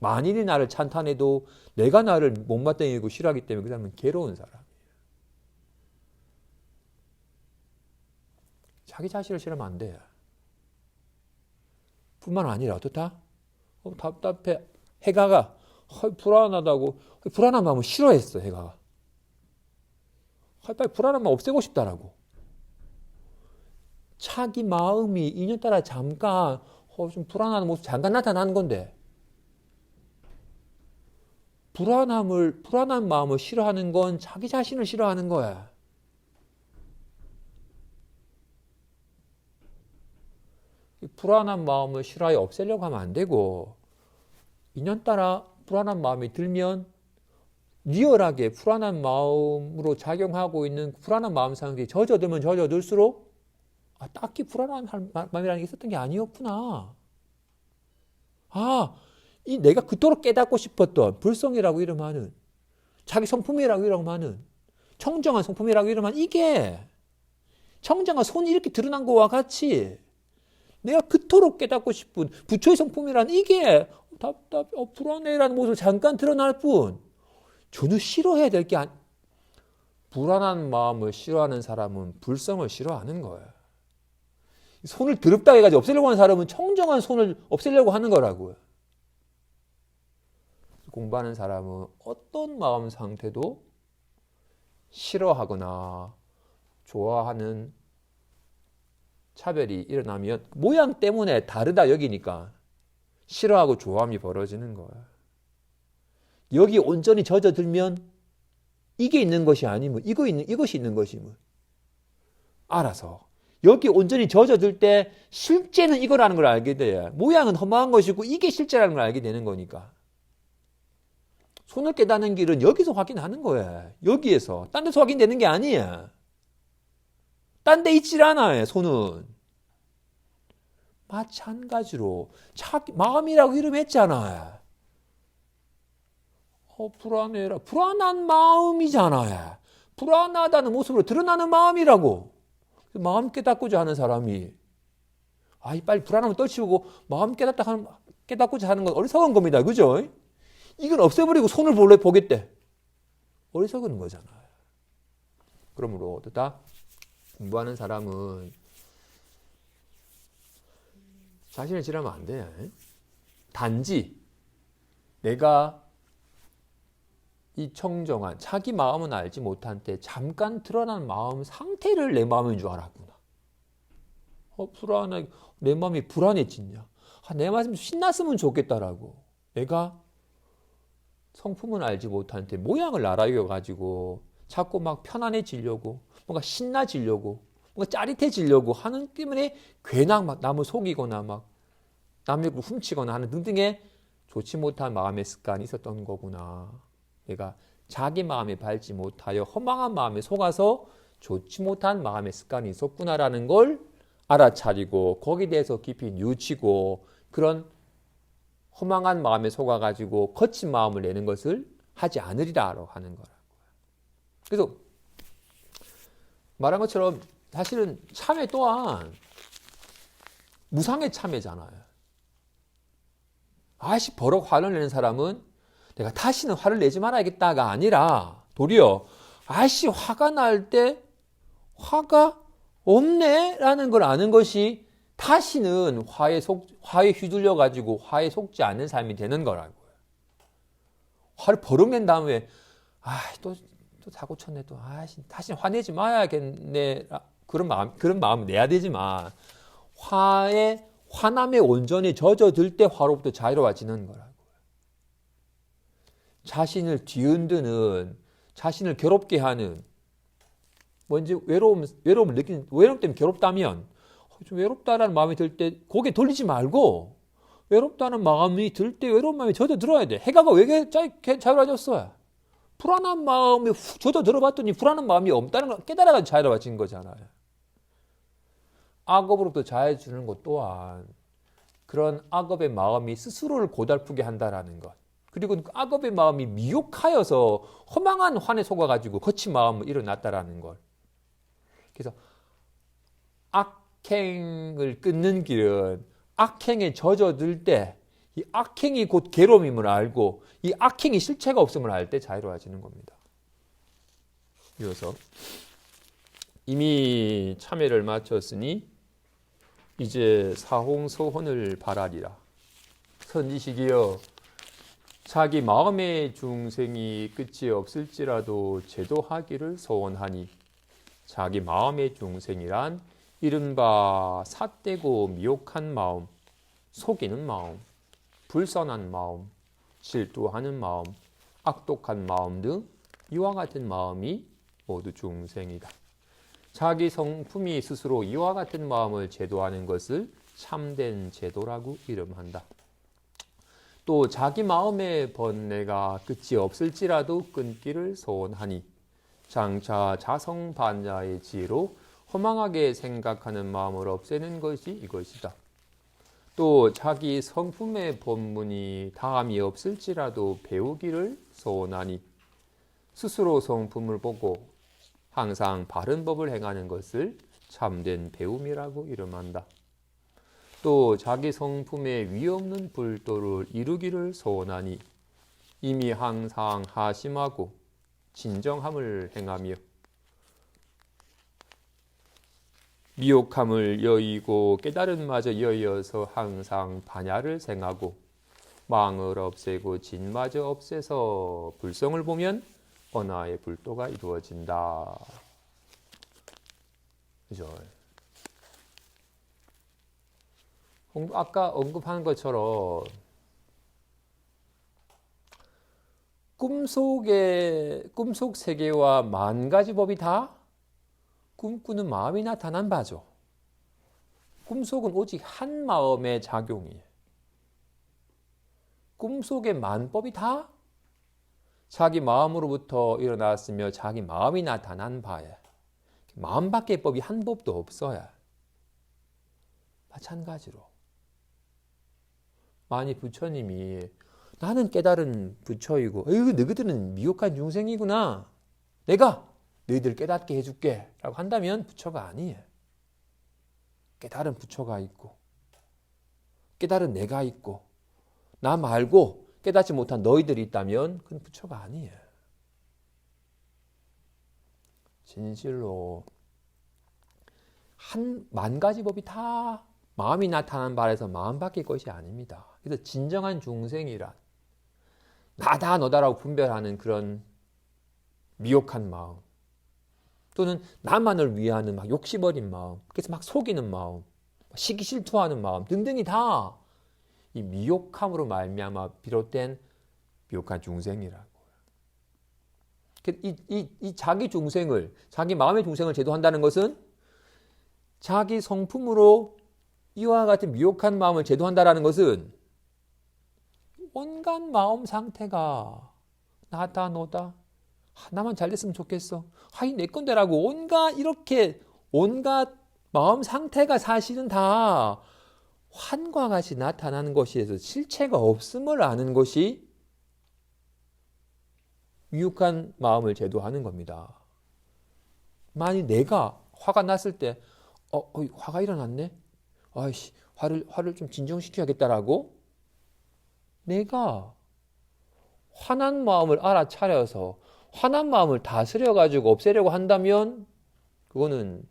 만인이 나를 찬탄해도 내가 나를 못마땅히 여기고 싫어하기 때문에 그 사람은 괴로운 사람이에요. 자기 자신을 싫어하면 안 돼요. 뿐만 아니라 어떻다? 답답해. 해가가 불안하다고. 불안한 마음을 싫어했어. 해가가. 빨리 불안한 마음 없애고 싶다라고. 자기 마음이 인연따라 잠깐 좀 불안한 모습 잠깐 나타나는 건데, 불안한 마음을 싫어하는 건 자기 자신을 싫어하는 거야. 불안한 마음을 싫어하여 없애려고 하면 안 되고, 인연따라 불안한 마음이 들면 리얼하게 불안한 마음으로 작용하고 있는 불안한 마음 상태에 젖어들면 젖어들수록 딱히 불안한 마음이라는 게 있었던 게 아니었구나. 이 내가 그토록 깨닫고 싶었던 불성이라고 이름하는, 자기 성품이라고 이름하는, 청정한 성품이라고 이름하는 이게 청정한 손이 이렇게 드러난 것과 같이 내가 그토록 깨닫고 싶은 부처의 성품이라는 이게 불안해라는 모습을 잠깐 드러날 뿐 전혀 싫어해야 될 게 불안한 마음을 싫어하는 사람은 불성을 싫어하는 거예요. 손을 더럽다 해가지고 없애려고 하는 사람은 청정한 손을 없애려고 하는 거라고요. 공부하는 사람은 어떤 마음 상태도 싫어하거나 좋아하는 차별이 일어나면 모양 때문에 다르다 여기니까 싫어하고 좋아함이 벌어지는 거야. 여기 온전히 젖어들면 이게 있는 것이 아니면 이것이 있는 것이 뭐 알아서 여기 온전히 젖어들 때 실제는 이거라는 걸 알게 돼. 모양은 허망한 것이고 이게 실제라는 걸 알게 되는 거니까. 손을 깨닫는 길은 여기서 확인하는 거야. 여기에서. 딴 데서 확인되는 게 아니야. 딴 데 있질 않아, 손은. 마찬가지로 마음이라고 이름했잖아. 불안해라. 불안한 마음이잖아. 불안하다는 모습으로 드러나는 마음이라고. 마음 깨닫고자 하는 사람이 빨리 불안함을 떨치우고 마음 깨닫고자 하는 건 어리석은 겁니다. 그죠? 이건 없애버리고 손을 보겠대. 어리석은 거잖아요. 그러므로 다 공부하는 사람은 자신을 지라면 안 돼. 단지 내가 이 청정한 자기 마음은 알지 못한 때 잠깐 드러난 마음 상태를 내 마음인 줄 알았구나. 불안해. 내 마음이 불안해지냐. 내 마음이 신났으면 좋겠다라고. 내가 성품은 알지 못한 때 모양을 알아가지고 자꾸 막 편안해지려고 뭔가 신나지려고 뭔가 짜릿해지려고 하는 때문에 괜히 막 남을 속이거나 막 남의 걸 훔치거나 하는 등등의 좋지 못한 마음의 습관이 있었던 거구나. 내가 자기 마음에 밟지 못하여 허망한 마음에 속아서 좋지 못한 마음의 습관이 있었구나라는 걸 알아차리고 거기에 대해서 깊이 뉘우치고 그런 허망한 마음에 속아가지고 거친 마음을 내는 것을 하지 않으리라 하는 거라고요. 그래서 말한 것처럼 사실은 참회 또한 무상의 참회잖아요. 버럭 화를 내는 사람은 내가 다시는 화를 내지 말아야겠다가 아니라 도리어 화가 날 때 화가 없네 라는 걸 아는 것이 다시는 화에 휘둘려 가지고 화에 속지 않는 삶이 되는 거라고요. 화를 버럭 낸 다음에 또 사고 쳤네 또 다시는 화내지 말아야겠네 그런 마음 내야 되지만 화남의 온전히 젖어들 때 화로부터 자유로워지는 거라고요. 자신을 뒤흔드는 자신을 괴롭게 하는 뭔지 외로움을 느끼는 외로움 때문에 괴롭다면 좀 외롭다라는 마음이 들 때 고개 돌리지 말고 외롭다는 마음이 들 때 외로운 마음이 젖어들어야 돼. 해가가 왜 자유로워졌어요? 불안한 마음이 훅 젖어들어봤더니 불안한 마음이 없다는 걸 깨달아가지고 자유로워진 거잖아요. 악업으로부터 자유해주는 것 또한 그런 악업의 마음이 스스로를 고달프게 한다라는 것. 그리고 악업의 마음이 미혹하여서 허망한 환에 속아가지고 거친 마음이 일어났다라는 것. 그래서 악행을 끊는 길은 악행에 젖어들 때 이 악행이 곧 괴로움임을 알고 이 악행이 실체가 없음을 알 때 자유로워지는 겁니다. 이어서 이미 참회를 마쳤으니 이제 사홍서혼을 바라리라. 선지식이여 자기 마음의 중생이 끝이 없을지라도 제도하기를 소원하니 자기 마음의 중생이란 이른바 삿되고 미혹한 마음, 속이는 마음, 불선한 마음, 질투하는 마음, 악독한 마음 등 이와 같은 마음이 모두 중생이다. 자기 성품이 스스로 이와 같은 마음을 제도하는 것을 참된 제도라고 이름한다. 또 자기 마음의 번뇌가 끝이 없을지라도 끊기를 소원하니 장차 자성반자의 지혜로 허망하게 생각하는 마음을 없애는 것이 이것이다. 또 자기 성품의 본문이 다함이 없을지라도 배우기를 소원하니 스스로 성품을 보고 항상 바른 법을 행하는 것을 참된 배움이라고 이름한다. 또 자기 성품에 위없는 불도를 이루기를 소원하니 이미 항상 하심하고 진정함을 행하며 미혹함을 여의고 깨달음마저 여의어서 항상 반야를 생하고 망을 없애고 진마저 없애서 불성을 보면 언화의 불도가 이루어진다. 그죠? 아까 언급한 것처럼 꿈속 세계와 만 가지 법이 다 꿈꾸는 마음이 나타난 바죠. 꿈속은 오직 한 마음의 작용이에요. 꿈속의 만법이 다 자기 마음으로부터 일어났으며 자기 마음이 나타난 바예요. 마음밖의 법이 한 법도 없어요. 마찬가지로 만일 부처님이 나는 깨달은 부처이고 너희들은 미혹한 중생이구나. 내가 너희들 깨닫게 해줄게 라고 한다면 부처가 아니에요. 깨달은 부처가 있고 깨달은 내가 있고 나 말고 깨닫지 못한 너희들이 있다면 그건 부처가 아니에요. 진실로 한 만 가지 법이 다 마음이 나타난 바에서 마음밖의 것이 아닙니다. 그래서 진정한 중생이란 나다 너다라고 분별하는 그런 미혹한 마음 또는 나만을 위하는 막 욕심어린 마음, 그래서 막 속이는 마음, 시기실투하는 마음 등등이 다 이 미혹함으로 말미암아 비롯된 미혹한 중생이라고. 이 자기 중생을, 자기 마음의 중생을 제도한다는 것은 자기 성품으로 이와 같은 미혹한 마음을 제도한다는 것은 온갖 마음 상태가 나다 너다 나만 잘 됐으면 좋겠어 하이 내 건데라고 온갖 마음 상태가 사실은 다 환과 같이 나타나는 것이어서 실체가 없음을 아는 것이 미혹한 마음을 제도하는 겁니다. 만일 내가 화가 났을 때 화가 일어났네? 아이씨, 화를 좀 진정시켜야겠다라고 내가 화난 마음을 알아차려서 화난 마음을 다스려가지고 없애려고 한다면 그거는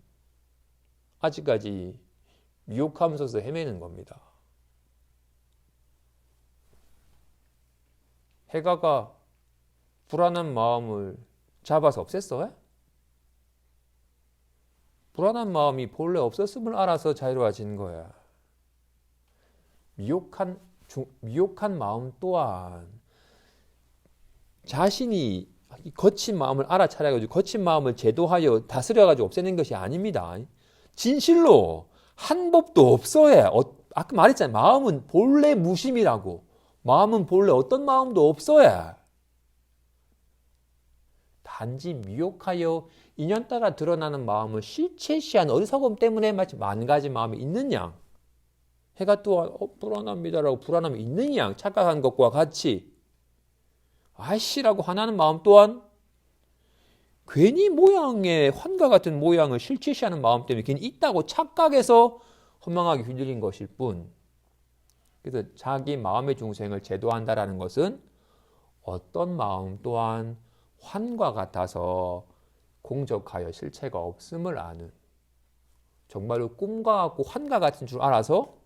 아직까지 미혹함 속에서 헤매는 겁니다. 해가가 불안한 마음을 잡아서 없앴어요? 불안한 마음이 본래 없었음을 알아서 자유로워진 거야. 미혹한 마음 또한 자신이 거친 마음을 알아차려가지고 거친 마음을 제도하여 다스려가지고 없애는 것이 아닙니다. 진실로 한 법도 없어요. 아까 말했잖아요. 마음은 본래 무심이라고. 마음은 본래 어떤 마음도 없어요. 단지 미혹하여 인연 따라 드러나는 마음을 실체시한 어리석음 때문에 마치 만 가지 마음이 있는 양. 해가 또한 불안합니다라고 불안함이 있는 양 착각한 것과 같이 아이씨라고 화나는 마음 또한 괜히 모양의 환과 같은 모양을 실체시하는 마음 때문에 괜히 있다고 착각해서 허망하게 휘둘린 것일 뿐. 그래서 자기 마음의 중생을 제도한다라는 것은 어떤 마음 또한 환과 같아서 공적하여 실체가 없음을 아는 정말로 꿈과 같고 환과 같은 줄 알아서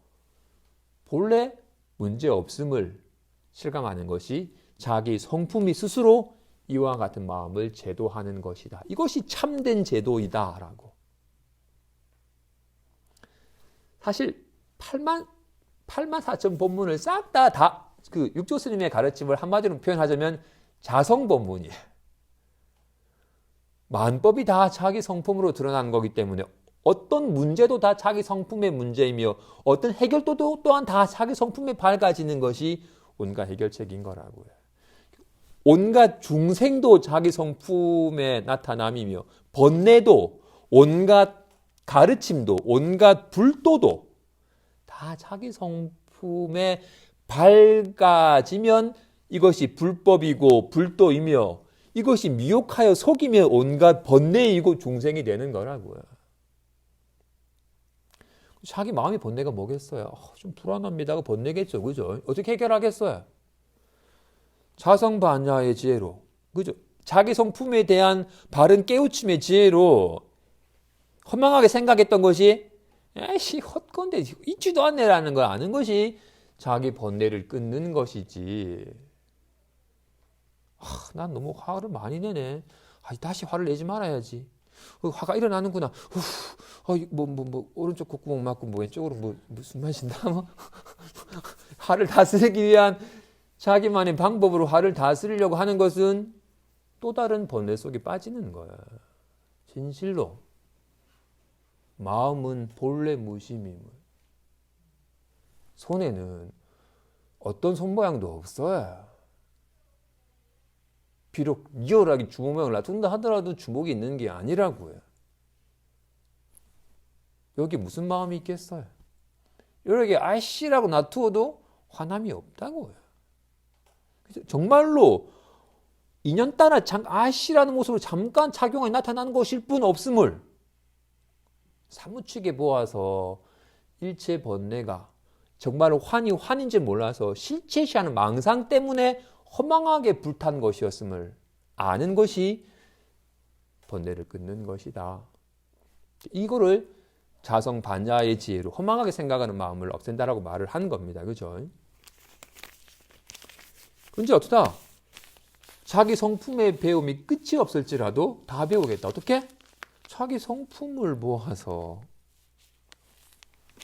본래 문제 없음을 실감하는 것이 자기 성품이 스스로 이와 같은 마음을 제도하는 것이다. 이것이 참된 제도이다라고. 사실 8만 4천 본문을 싹 다 그 육조 스님의 가르침을 한마디로 표현하자면 자성 본문이에요. 만법이 다 자기 성품으로 드러나는 거기 때문에 어떤 문제도 다 자기 성품의 문제이며 어떤 해결도 또한 다 자기 성품에 밝아지는 것이 온갖 해결책인 거라고요. 온갖 중생도 자기 성품의 나타남이며 번뇌도 온갖 가르침도 온갖 불도도 다 자기 성품에 밝아지면 이것이 불법이고 불도이며 이것이 미혹하여 속이며 온갖 번뇌이고 중생이 되는 거라고요. 자기 마음이 번뇌가 뭐겠어요? 좀 불안합니다가 번뇌겠죠. 그죠? 어떻게 해결하겠어요? 자성반야의 지혜로, 그죠? 자기 성품에 대한 바른 깨우침의 지혜로 허망하게 생각했던 것이 에이씨 헛건데 있지도 않네라는 걸 아는 것이 자기 번뇌를 끊는 것이지. 난 너무 화를 많이 내네. 다시 화를 내지 말아야지. 화가 일어나는구나. 오른쪽 콧구멍 맞고 왼쪽으로 무슨 맛인다. 화를 다스리기 위한 자기만의 방법으로 화를 다스리려고 하는 것은 또 다른 번뇌 속에 빠지는 거야. 진실로 마음은 본래 무심임을. 손에는 어떤 손모양도 없어요. 비록 리얼하게 주먹 모양을 놔둔다 하더라도 주먹이 있는 게 아니라고요. 여기 무슨 마음이 있겠어요? 이렇게 아이씨라고 놔두어도 화남이 없다고요. 정말로 인연따라 아이씨라는 모습으로 잠깐 작용에 나타나는 것일 뿐 없음을 사무치게 보아서 일체 번뇌가 정말로 환인지 몰라서 실체시하는 망상 때문에 허망하게 불탄 것이었음을 아는 것이 번뇌를 끊는 것이다. 이거를 자성 반야의 지혜로 허망하게 생각하는 마음을 없앤다라고 말을 한 겁니다. 그죠? 근데 어떠다? 자기 성품의 배움이 끝이 없을지라도 다 배우겠다. 어떻게? 자기 성품을 모아서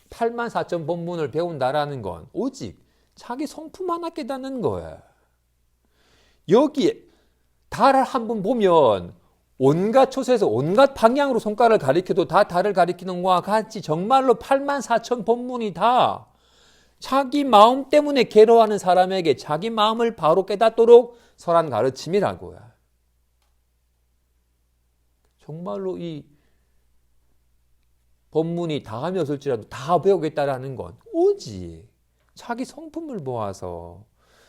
84,000 본문을 배운다라는 건 오직 자기 성품 하나 깨닫는 거예요. 여기에 달을 한번 보면 온갖 초소에서 온갖 방향으로 손가락을 가리켜도 다 달을 가리키는 것과 같이 정말로 84,000 본문이 다 자기 마음 때문에 괴로워하는 사람에게 자기 마음을 바로 깨닫도록 설한 가르침이라고요. 정말로 이 법문이 다 함이 없을지라도 다 배우겠다라는 건 오직 자기 성품을 모아서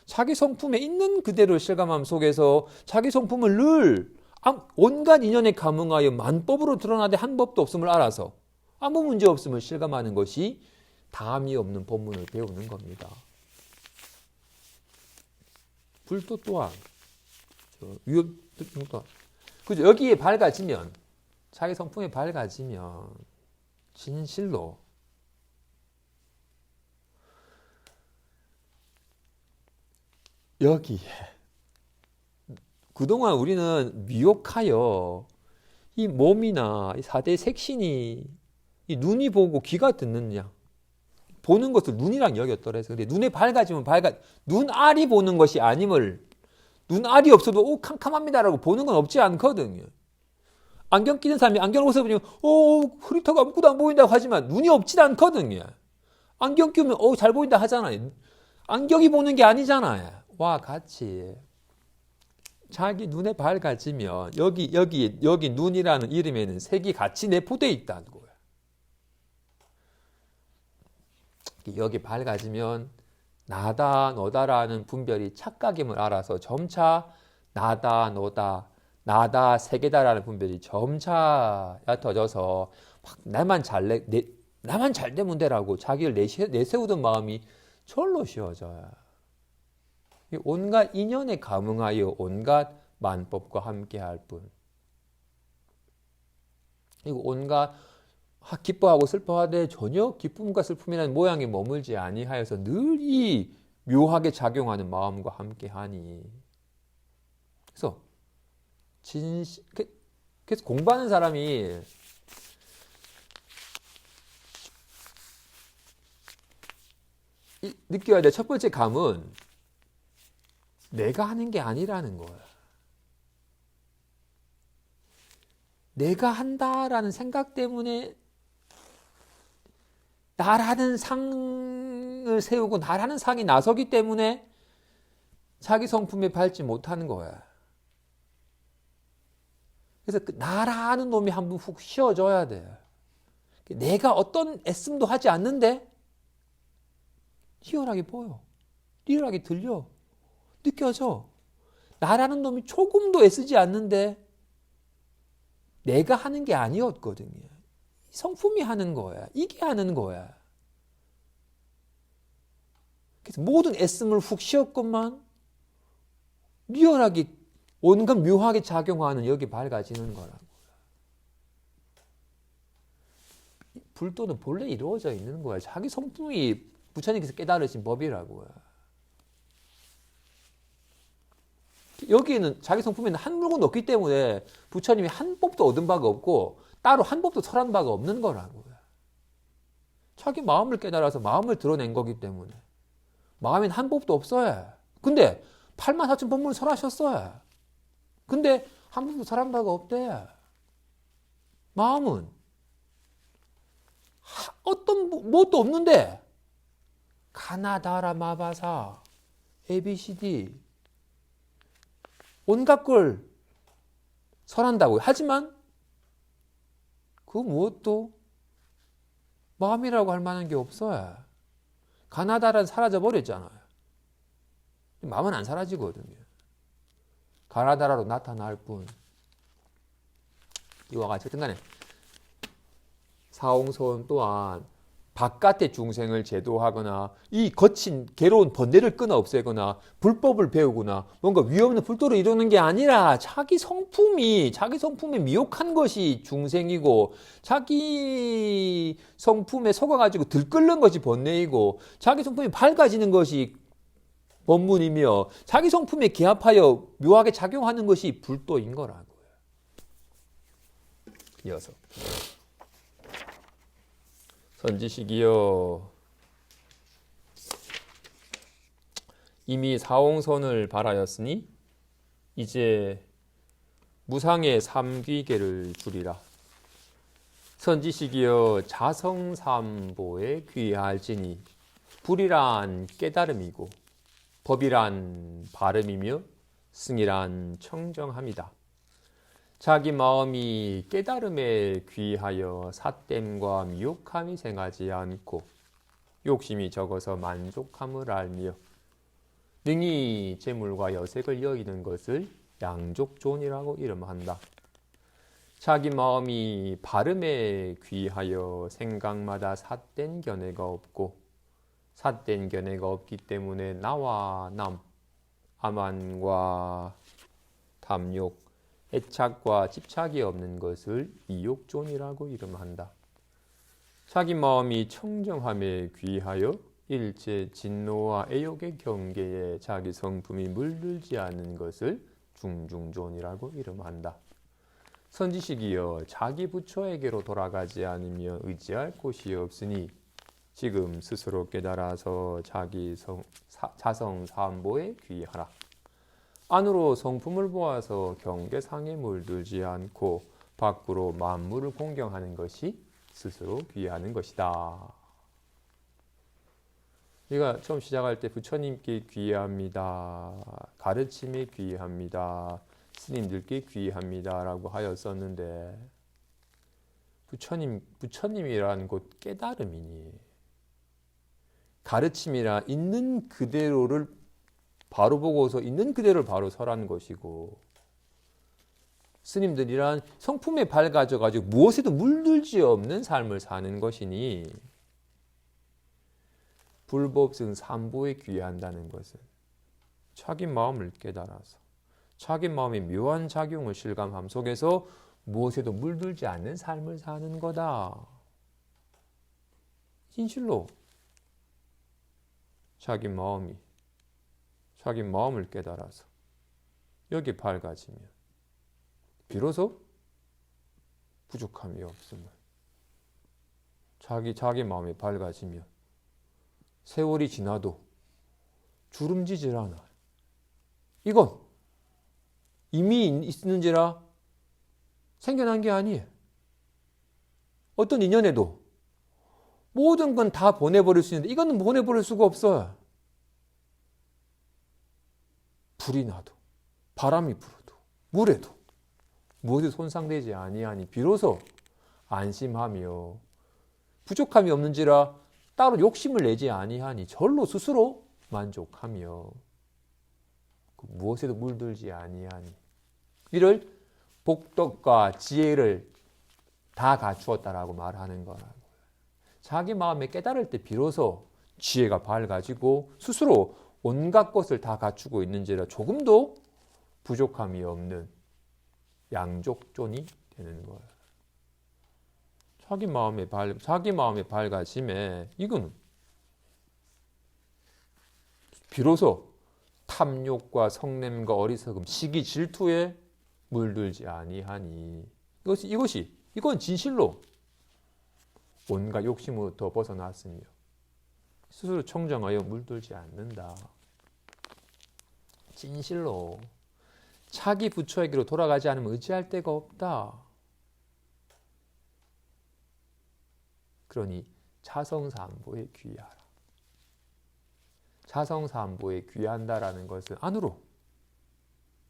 자기 성품에 있는 그대로 실감함 속에서 자기 성품을 늘 온갖 인연에 감응하여 만법으로 드러나되 한 법도 없음을 알아서 아무 문제 없음을 실감하는 것이 다함이 없는 법문을 배우는 겁니다. 불도 또한 그죠? 여기에 밝아지면 자기 성품에 밝아지면 진실로 여기에 그동안 우리는 미혹하여 이 몸이나 이 4대 색신이 이 눈이 보고 귀가 듣느냐 보는 것을 눈이랑 여겼더래서 근데 눈에 밝아지면 눈알이 보는 것이 아님을 눈알이 없어도 캄캄합니다라고 보는 건 없지 않거든요. 안경 끼는 사람이 안경을 벗어보면 흐릿하고 아무것도 안 보인다고 하지만 눈이 없지 않거든요. 안경 끼우면 잘 보인다 하잖아요. 안경이 보는 게 아니잖아요. 와 같이 자기 눈에 밝아지면 여기 눈이라는 이름에는 색이 같이 내포되어 있다는 거예요. 여기 밝아지면 나다 너다라는 분별이 착각임을 알아서 점차 나다 너다 나다 세계다라는 분별이 점차 얕아져서 나만 잘 되면 되라고 자기를 내세우던 마음이 절로 쉬워져요. 온갖 인연에 감응하여 온갖 만법과 함께할 뿐. 그리고 온갖 기뻐하고 슬퍼하되 전혀 기쁨과 슬픔이라는 모양에 머물지 아니하여서 늘 이 묘하게 작용하는 마음과 함께하니. 그래서 공부하는 사람이 느껴야 될 첫 번째 감은 내가 하는 게 아니라는 거야. 내가 한다라는 생각 때문에 나라는 상을 세우고 나라는 상이 나서기 때문에 자기 성품에 밟지 못하는 거야. 그래서 나라는 놈이 한번 훅 쉬어줘야 돼. 내가 어떤 애씀도 하지 않는데 리얼하게 보여. 리얼하게 들려. 느껴져. 나라는 놈이 조금도 애쓰지 않는데 내가 하는 게 아니었거든요. 성품이 하는 거야. 이게 하는 거야. 그래서 모든 애씀을 훅 쉬었건만 리얼하게 온갖 묘하게 작용하는 여기 밝아지는 거라고. 불도는 본래 이루어져 있는 거야. 자기 성품이 부처님께서 깨달으신 법이라고요. 여기에는 자기 성품에는 한 물건도 없기 때문에 부처님이 한 법도 얻은 바가 없고 따로 한 법도 설한 바가 없는 거라고요. 자기 마음을 깨달아서 마음을 드러낸 거기 때문에 마음엔 한 법도 없어요. 근데 84,000 법문을 설하셨어요. 근데 한 법도 설한 바가 없대. 마음은 어떤 뭣도 없는데 가나다라 마바사 ABCD 온갖 걸 설한다고요. 하지만 그 무엇도 마음이라고 할 만한 게 없어요. 가나다라는 사라져 버렸잖아요. 마음은 안 사라지거든요. 가나다라로 나타날 뿐. 이와 같이 어떤 간에 사홍선 또한 바깥의 중생을 제도하거나 이 거친 괴로운 번뇌를 끊어 없애거나 불법을 배우거나 뭔가 위없는 불도를 이루는 게 아니라 자기 성품에 미혹한 것이 중생이고 자기 성품에 속아가지고 들끓는 것이 번뇌이고 자기 성품이 밝아지는 것이 법문이며 자기 성품에 기합하여 묘하게 작용하는 것이 불도인 거라고요. 이어서 선지식이여 이미 사홍선을 발하였으니 이제 무상의 삼귀계를 주리라. 선지식이여 자성삼보에 귀할지니 불이란 깨달음이고 법이란 발음이며 승이란 청정함이다. 자기 마음이 깨달음에 귀하여 삿됨과 미혹함이 생하지 않고 욕심이 적어서 만족함을 알며 능히 재물과 여색을 여기는 것을 양족존이라고 이름한다. 자기 마음이 발음에 귀하여 생각마다 삿된 견해가 없고 삿된 견해가 없기 때문에 나와 남, 암환과 탐욕, 애착과 집착이 없는 것을 이욕존이라고 이름한다. 자기 마음이 청정함에 귀하여 일체 진노와 애욕의 경계에 자기 성품이 물들지 않는 것을 중중존이라고 이름한다. 선지식이여 자기 부처에게로 돌아가지 않으며 의지할 곳이 없으니 지금 스스로 깨달아서 자기 자성삼보에 귀하라. 안으로 성품을 보아서 경계상에 물들지 않고 밖으로 만물을 공경하는 것이 스스로 귀하는 것이다. 우리가 처음 시작할 때 부처님께 귀합니다. 가르침에 귀합니다. 스님들께 귀합니다. 라고 하였었는데 부처님이란 곧 깨달음이니 가르침이라 있는 그대로를 바로 보고서 있는 그대로를 바로 설하는 것이고 스님들이란 성품에 밝아져가지고 무엇에도 물들지 없는 삶을 사는 것이니 불법승 삼보에 귀한다는 것은 자기 마음을 깨달아서 자기 마음의 묘한 작용을 실감함 속에서 무엇에도 물들지 않는 삶을 사는 거다. 진실로 자기 마음을 깨달아서 여기 밝아지면 비로소 부족함이 없음을 자기 마음이 밝아지면 세월이 지나도 주름지질 않아. 이건 이미 있는지라 생겨난 게 아니에요. 어떤 인연에도 모든 건 다 보내버릴 수 있는데 이거는 보내버릴 수가 없어요. 불이 나도 바람이 불어도 물에도 무엇이 손상되지 아니하니 비로소 안심하며 부족함이 없는지라 따로 욕심을 내지 아니하니 절로 스스로 만족하며 무엇에도 물들지 아니하니 이를 복덕과 지혜를 다 갖추었다라고 말하는 거라고요. 자기 마음에 깨달을 때 비로소 지혜가 밝아지고 스스로 온갖 것을 다 갖추고 있는지라 조금도 부족함이 없는 양족존이 되는 거예요. 자기 마음의 밝아짐에 이거는 비로소 탐욕과 성냄과 어리석음, 시기, 질투에 물들지 아니하니 이건 진실로 온갖 욕심으로부터 벗어났으며 스스로 청정하여 물들지 않는다. 진실로 자기 부처에게로 돌아가지 않으면 의지할 데가 없다. 그러니 자성삼보에 귀하라. 자성삼보에 귀한다라는 것은 안으로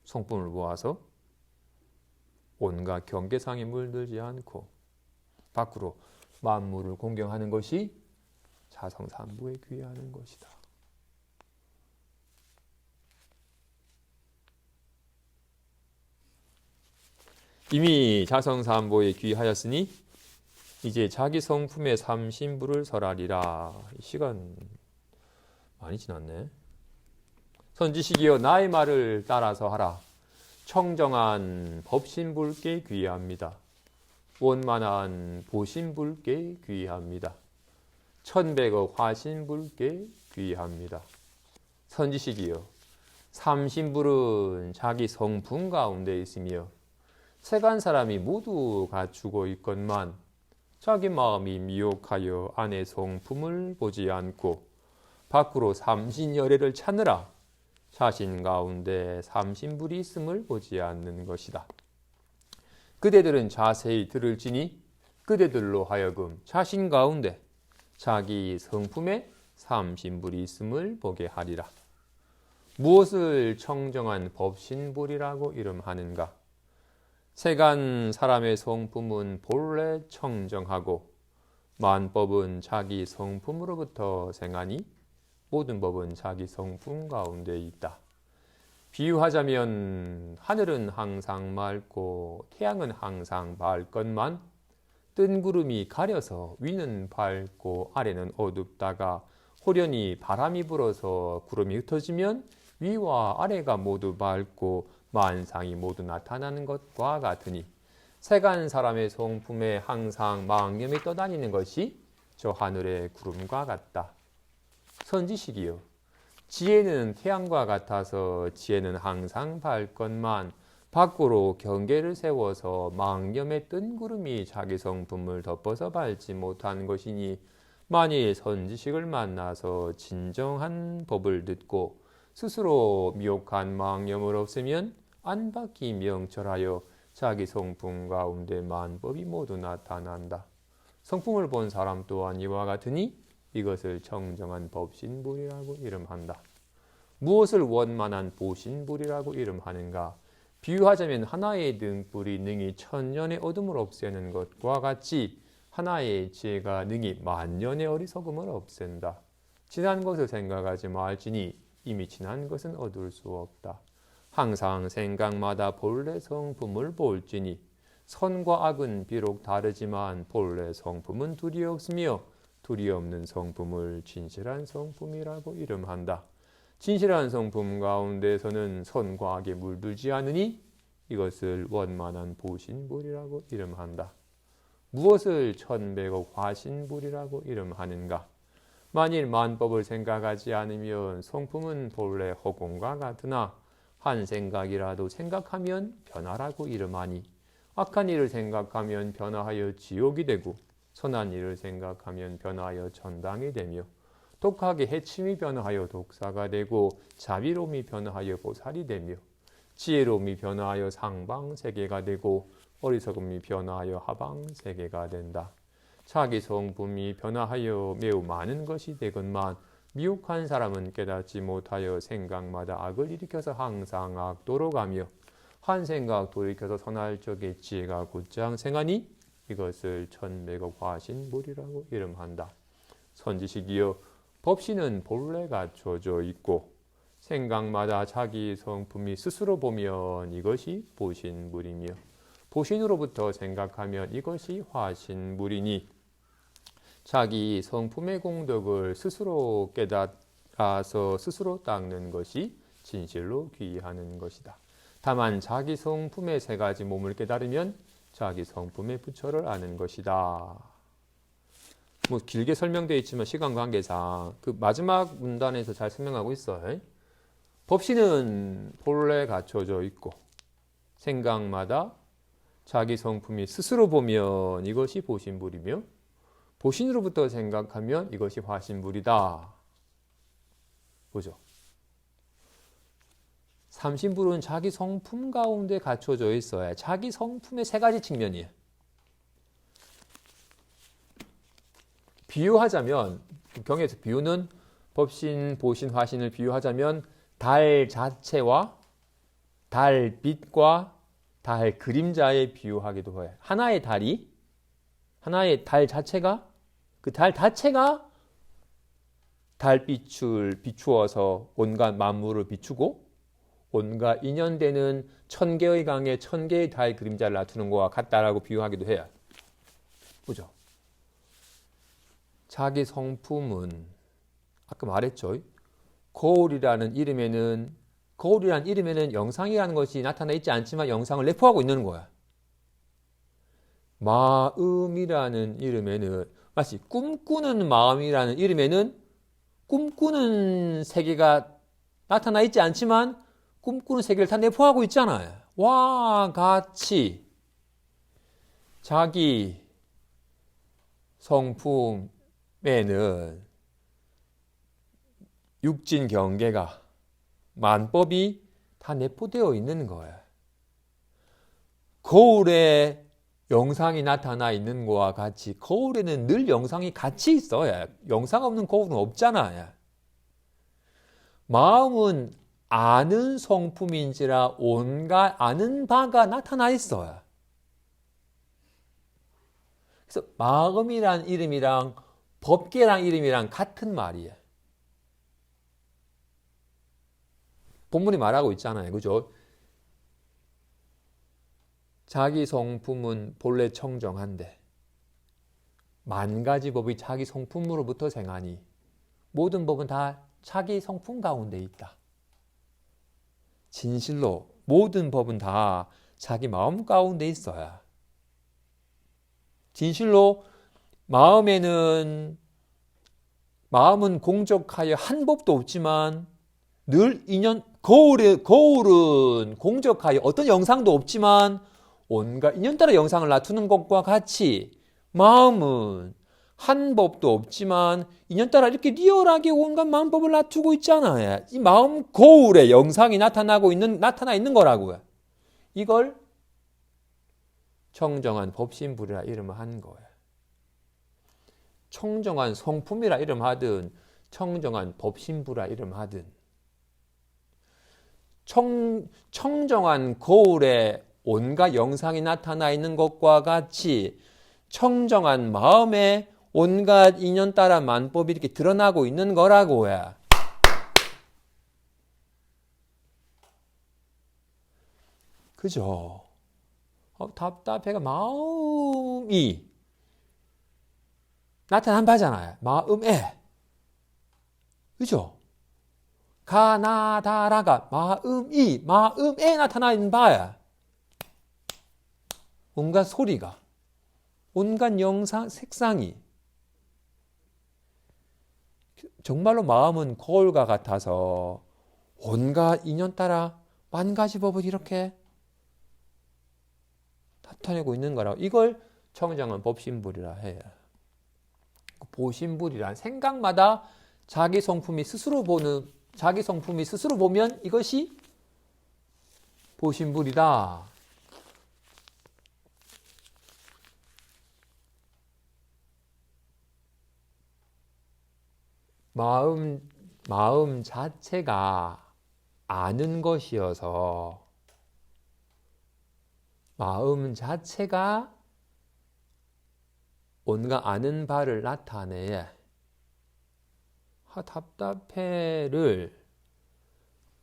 성품을 모아서 온갖 경계상에 물들지 않고 밖으로 만물을 공경하는 것이 자성삼보에 귀하는 것이다. 이미 자성삼보에 귀하였으니 이제 자기 성품의 삼신부를 설하리라. 시간 많이 지났네. 선지식이여 나의 말을 따라서 하라. 청정한 법신불께 귀합니다. 원만한 보신불께 귀합니다. 천백억 화신불께 귀합니다. 선지식이여 삼신불은 자기 성품 가운데 있으며 세간 사람이 모두 갖추고 있건만 자기 마음이 미혹하여 안의 성품을 보지 않고 밖으로 삼신열애를 찾느라 자신 가운데 삼신불이 있음을 보지 않는 것이다. 그대들은 자세히 들을지니 그대들로 하여금 자신 가운데 자기 성품에 삼신불이 있음을 보게 하리라. 무엇을 청정한 법신불이라고 이름하는가? 세간 사람의 성품은 본래 청정하고 만법은 자기 성품으로부터 생하니 모든 법은 자기 성품 가운데 있다. 비유하자면 하늘은 항상 맑고 태양은 항상 밝건만 뜬 구름이 가려서 위는 밝고 아래는 어둡다가 호련히 바람이 불어서 구름이 흩어지면 위와 아래가 모두 밝고 만상이 모두 나타나는 것과 같으니 세간 사람의 성품에 항상 망념이 떠다니는 것이 저 하늘의 구름과 같다. 선지식이여 지혜는 태양과 같아서 지혜는 항상 밝건만 밖으로 경계를 세워서 망념의 뜬 구름이 자기 성품을 덮어서 밝지 못한 것이니 만일 선지식을 만나서 진정한 법을 듣고 스스로 미혹한 망념을 없애면 안팎이 명철하여 자기 성품 가운데 만법이 모두 나타난다. 성품을 본 사람 또한 이와 같으니 이것을 청정한 법신불이라고 이름한다. 무엇을 원만한 보신불이라고 이름하는가? 비유하자면 하나의 등불이 능히 천년의 어둠을 없애는 것과 같이 하나의 지혜가 능히 만년의 어리석음을 없앤다. 지난 것을 생각하지 말지니 이미 지난 것은 얻을 수 없다. 항상 생각마다 본래 성품을 볼지니 선과 악은 비록 다르지만 본래 성품은 둘이 없으며 둘이 없는 성품을 진실한 성품이라고 이름한다. 진실한 성품 가운데서는 선과 악에 물들지 않으니 이것을 원만한 보신불이라고 이름한다. 무엇을 천백억 화신불이라고 이름하는가? 만일 만법을 생각하지 않으면 성품은 본래 허공과 같으나 한 생각이라도 생각하면 변화라고 이름하니 악한 일을 생각하면 변화하여 지옥이 되고 선한 일을 생각하면 변화하여 천당이 되며 독하게 해침이 변화하여 독사가 되고 자비로움이 변화하여 보살이 되며 지혜로움이 변화하여 상방세계가 되고 어리석음이 변화하여 하방세계가 된다. 자기 성품이 변화하여 매우 많은 것이 되건만 미혹한 사람은 깨닫지 못하여 생각마다 악을 일으켜서 항상 악도로 가며 한 생각 돌이켜서 선할 적에 지혜가 곧장 생하니 이것을 천백억 화신불이라고 이름한다. 선지식이여 법신은 본래 갖춰져 있고 생각마다 자기 성품이 스스로 보면 이것이 보신불이며 보신으로부터 생각하면 이것이 화신불이니 자기 성품의 공덕을 스스로 깨달아서 스스로 닦는 것이 진실로 귀하는 것이다. 다만 자기 성품의 세 가지 몸을 깨달으면 자기 성품의 부처를 아는 것이다. 뭐 길게 설명되어 있지만 시간 관계상 그 마지막 문단에서 잘 설명하고 있어요. 법신은 본래 갖춰져 있고 생각마다 자기 성품이 스스로 보면 이것이 보신불이며 보신으로부터 생각하면 이것이 화신불이다. 보죠. 삼신불은 자기 성품 가운데 갖춰져 있어야 자기 성품의 세 가지 측면이에요. 비유하자면 경에서 비유는 법신, 보신, 화신을 비유하자면 달 자체와 달빛과 달 그림자에 비유하기도 해요. 하나의 달 자체가 그 달 자체가 달빛을 비추어서 온갖 만물을 비추고 온갖 인연되는 1000개의 강에 1000개의 달 그림자를 놔두는 것과 같다라고 비유하기도 해요. 보죠. 자기 성품은 아까 말했죠. 거울이라는 이름에는 영상이라는 것이 나타나 있지 않지만 영상을 내포하고 있는 거야. 마음이라는 이름에는 마치 꿈꾸는 마음이라는 이름에는 꿈꾸는 세계가 나타나 있지 않지만 꿈꾸는 세계를 다 내포하고 있잖아요. 와 같이 자기 성품에는 육진 경계가 만법이 다 내포되어 있는 거예요. 거울에 영상이 나타나 있는 것과 같이 거울에는 늘 영상이 같이 있어요. 영상 없는 거울은 없잖아요. 마음은 아는 성품인지라 온갖 아는 바가 나타나 있어요. 그래서 마음이란 이름이랑 법계란 이름이랑 같은 말이에요. 본문이 말하고 있잖아요. 그죠? 자기 성품은 본래 청정한데 만 가지 법이 자기 성품으로부터 생하니 모든 법은 다 자기 성품 가운데 있다. 진실로 모든 법은 다 자기 마음 가운데 있어야. 진실로 마음은 공적하여 한 법도 없지만 늘 거울은 공적하여 어떤 영상도 없지만 온갖 인연 따라 영상을 놔두는 것과 같이 마음은 한 법도 없지만 인연 따라 이렇게 리얼하게 온갖 마음법을 놔두고 있잖아요. 이 마음 거울에 영상이 나타나 있는 거라고요. 이걸 청정한 법신불이라 이름을 한 거예요. 청정한 성품이라 이름하든 청정한 법신불이라 이름하든 청정한 거울에 온갖 영상이 나타나 있는 것과 같이 청정한 마음에 온갖 인연 따라 만법이 이렇게 드러나고 있는 거라고요. 그죠? 답답해가 마음이 나타난 바잖아요. 마음에. 그죠? 가나다라가 마음에 나타나 있는 바야. 온갖 소리가, 온갖 영상, 색상이. 정말로 마음은 거울과 같아서 온갖 인연 따라 만 가지 법을 이렇게 나타내고 있는 거라고. 이걸 청정한 법신불이라 해요. 보신불이란 생각마다 자기 성품이 스스로 보면 이것이 보신불이다. 마음 자체가 아는 것이어서 마음 자체가 온갖 아는 바를 나타내야 답답해를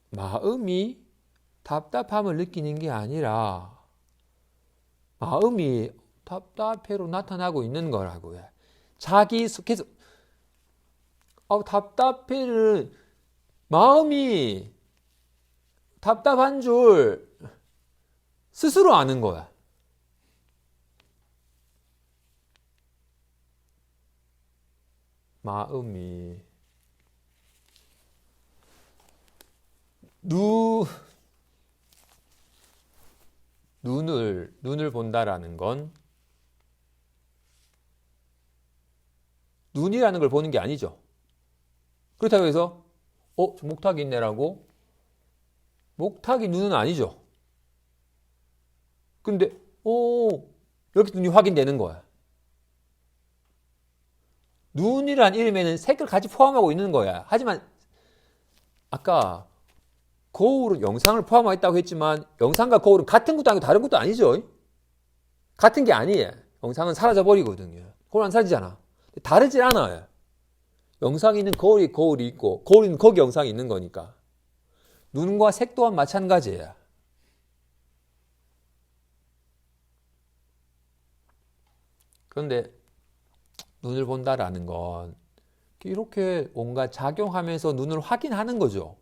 마음이 답답함을 느끼는 게 아니라 마음이 답답해로 나타나고 있는 거라고요. 그래서 답답해를 마음이 답답한 줄 스스로 아는 거야. 마음이 눈을 본다라는 건 눈이라는 걸 보는 게 아니죠. 그렇다고 해서 저 목탁이 있네라고 목탁이 눈은 아니죠. 근데 이렇게 눈이 확인되는 거야. 눈이란 이름에는 색을 같이 포함하고 있는 거야. 하지만 아까 거울은 영상을 포함하고 있다고 했지만 영상과 거울은 같은 것도 아니고 다른 것도 아니죠. 같은 게 아니에요. 영상은 사라져 버리거든요. 거울 안 사라지잖아. 다르지 않아요. 영상이 있는 거울이 있고 거울이 있는 거기 영상이 있는 거니까. 눈과 색 또한 마찬가지예요. 그런데 눈을 본다라는 건 이렇게 뭔가 작용하면서 눈을 확인하는 거죠.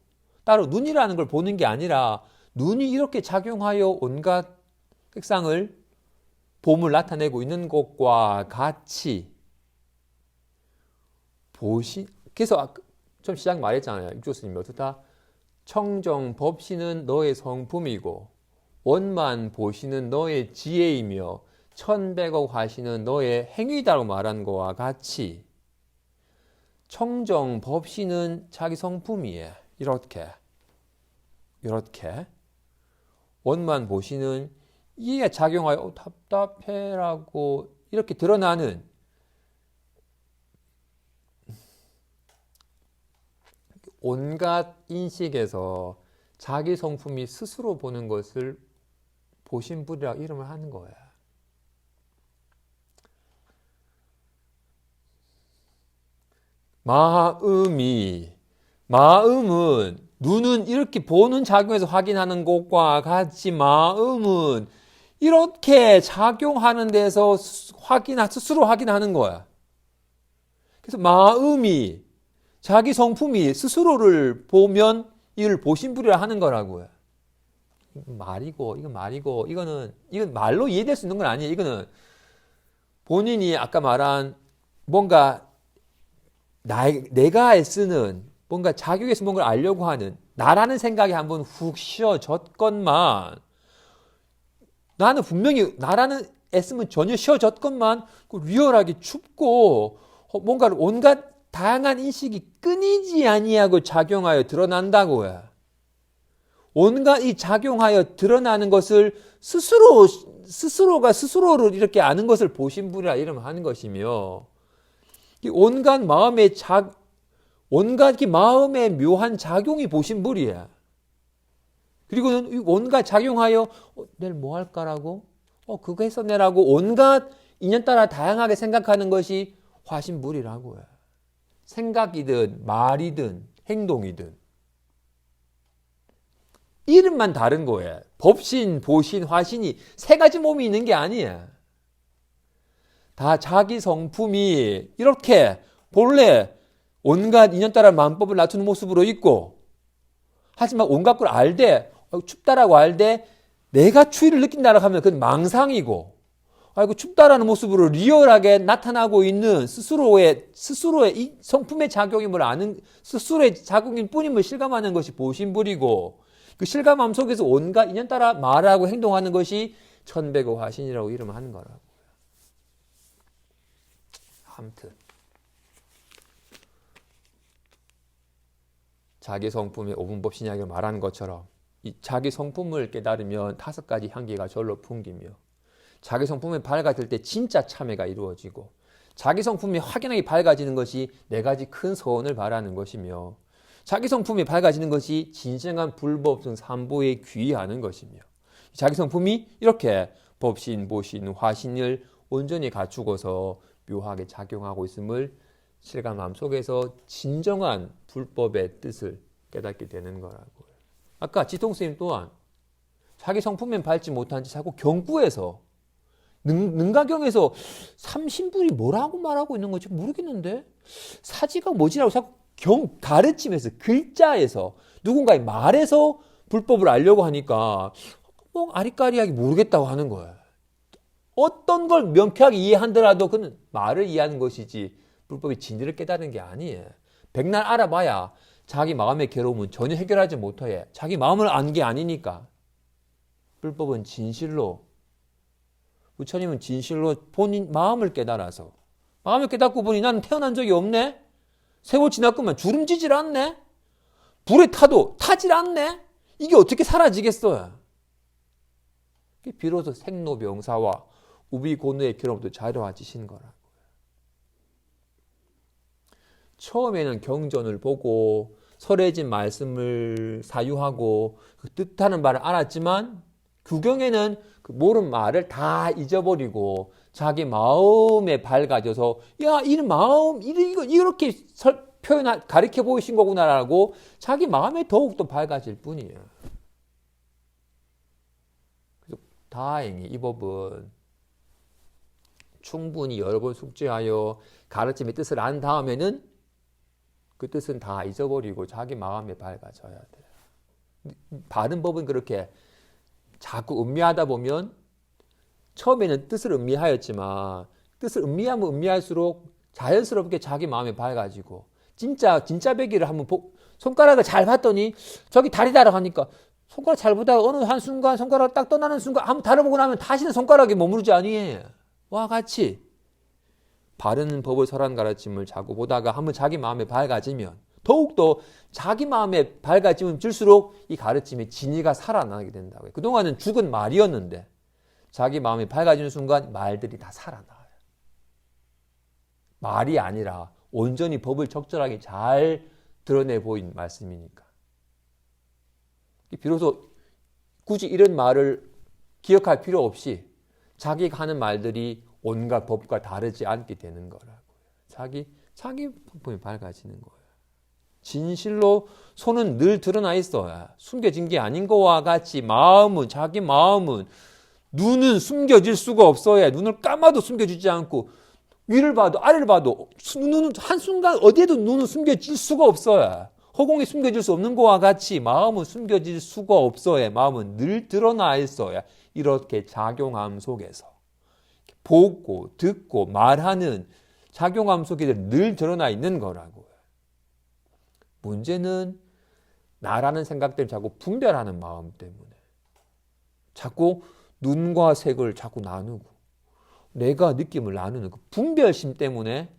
따로 눈이라는 걸 보는 게 아니라 눈이 이렇게 작용하여 온갖 색상을 봄을 나타내고 있는 것과 같이 그래서 좀 시작 말했잖아요. 육조스님이 어떻다? 청정법시는 너의 성품이고 원만 보시는 너의 지혜이며 천백억 화시는 너의 행위다라고 말한 거와 같이 청정법시는 자기 성품이에요. 이렇게 원만 보시는 이에 작용하여 답답해라고 이렇게 드러나는 온갖 인식에서 자기 성품이 스스로 보는 것을 보신불이라 이름을 하는 거예요. 마음은 눈은 이렇게 보는 작용에서 확인하는 것과 같이 마음은 이렇게 작용하는 데서 스스로 확인하는 거야. 그래서 마음이 자기 성품이 스스로를 보면 이를 보신불이라 하는 거라고요. 이건 말이고 이건 말로 이해될 수 있는 건 아니에요. 이거는 본인이 아까 말한 뭔가 내가 애쓰는 뭔가 자격에서 뭔가를 알려고 하는 나라는 생각이 한번 훅 쉬어졌건만 나는 분명히 나라는 애쓰면 전혀 쉬어졌건만 리얼하게 춥고 뭔가 온갖 다양한 인식이 끊이지 아니하고 작용하여 드러난다고요. 온갖 이 작용하여 드러나는 것을 스스로가 스스로를 이렇게 아는 것을 보신불이라 이름을 하는 것이며 온갖 마음의 묘한 작용이 보신불이야. 그리고는 온갖 작용하여 내일 뭐 할까라고 그거 했었네라고 온갖 인연 따라 다양하게 생각하는 것이 화신불이라고요. 생각이든 말이든 행동이든 이름만 다른 거예요. 법신, 보신, 화신이 세 가지 몸이 있는 게 아니에요. 다 자기 성품이 이렇게 본래 온갖 인연 따라 만법을 낮추는 모습으로 있고 하지만 온갖 걸 알되 춥다라고 알되 내가 추위를 느낀다라고 하면 그건 망상이고 춥다라는 모습으로 리얼하게 나타나고 있는 스스로의 이 성품의 작용임을 아는 스스로의 작용인 뿐임을 실감하는 것이 보신불이고 그 실감함 속에서 온갖 인연 따라 말하고 행동하는 것이 천백억 화신이라고 이름을 하는 거라고. 아무튼 자기 성품의 오분법 신약을 말하는 것처럼 이 자기 성품을 깨달으면 5가지 향기가 절로 풍기며 자기 성품이 밝아질 때 진짜 참회가 이루어지고 자기 성품이 확연하게 밝아지는 것이 4가지 큰 소원을 바라는 것이며 자기 성품이 밝아지는 것이 진정한 불법성 삼보에 귀의하는 것이며 자기 성품이 이렇게 법신, 보신, 화신을 온전히 갖추고서 묘하게 작용하고 있음을 실감함 속에서 진정한 불법의 뜻을 깨닫게 되는 거라고요. 아까 지통스님 또한 자기 성품면 밝지 못한 채 자꾸 경구에서 능가경에서 삼신불이 뭐라고 말하고 있는 건지 모르겠는데 사지가 뭐지라고 자꾸 가르침에서 글자에서 누군가의 말에서 불법을 알려고 하니까 아리까리하게 모르겠다고 하는 거예요. 어떤 걸 명쾌하게 이해한더라도 그는 말을 이해하는 것이지 불법의 진리를 깨달은 게 아니에요. 백날 알아봐야 자기 마음의 괴로움은 전혀 해결하지 못해. 자기 마음을 안 게 아니니까. 불법은 진실로, 부처님은 진실로 본인 마음을 깨달아서, 마음을 깨닫고 보니 나는 태어난 적이 없네? 세월 지났구만 주름지질 않네? 불에 타도 타질 않네? 이게 어떻게 사라지겠어요? 비로소 생로병사와 우비고노의 괴로움도 자유로워지신 거라고요. 처음에는 경전을 보고 설해진 말씀을 사유하고 그 뜻하는 바를 알았지만 규경에는 그 모른 말을 다 잊어버리고 자기 마음에 밝아져서 야, 이 마음 이렇게 가르쳐 보이신 거구나라고 자기 마음에 더욱더 밝아질 뿐이에요. 그래서 다행히 이 법은 충분히 여러 번 숙지하여 가르침의 뜻을 안 다음에는 그 뜻은 다 잊어버리고 자기 마음에 밝아져야 돼요. 바른 법은 그렇게 자꾸 음미하다 보면 처음에는 뜻을 음미하였지만 뜻을 음미하면 음미할수록 자연스럽게 자기 마음에 밝아지고 진짜 배기를 한번 손가락을 잘 봤더니 저기 다리다라 하니까 손가락 잘 보다가 어느 한순간 손가락 딱 떠나는 순간 한번 다뤄보고 나면 다시는 손가락에 머무르지 아니에요. 와 같이 바른 법을 설한 가르침을 자꾸 보다가 한번 자기 마음에 밝아지면 더욱더 자기 마음에 밝아지면 줄수록 이 가르침의 진리가 살아나게 된다고요. 그동안은 죽은 말이었는데 자기 마음이 밝아지는 순간 말들이 다 살아나요. 말이 아니라 온전히 법을 적절하게 잘 드러내 보인 말씀이니까. 비로소 굳이 이런 말을 기억할 필요 없이 자기가 하는 말들이 온갖 법과 다르지 않게 되는 거라고요. 자기 법이 밝아지는 거예요. 진실로 손은 늘 드러나 있어요. 숨겨진 게 아닌 거와 같이 자기 마음은 눈은 숨겨질 수가 없어요. 눈을 감아도 숨겨지지 않고 위를 봐도 아래를 봐도 눈은 한순간 어디에도 눈은 숨겨질 수가 없어요. 허공에 숨겨질 수 없는 거와 같이 마음은 숨겨질 수가 없어요. 마음은 늘 드러나 있어요. 이렇게 작용함 속에서 보고 듣고 말하는 작용함 속에 늘 드러나 있는 거라고요. 문제는 나라는 생각 때문에 자꾸 분별하는 마음 때문에 자꾸 눈과 색을 자꾸 나누고 내가 느낌을 나누는 그 분별심 때문에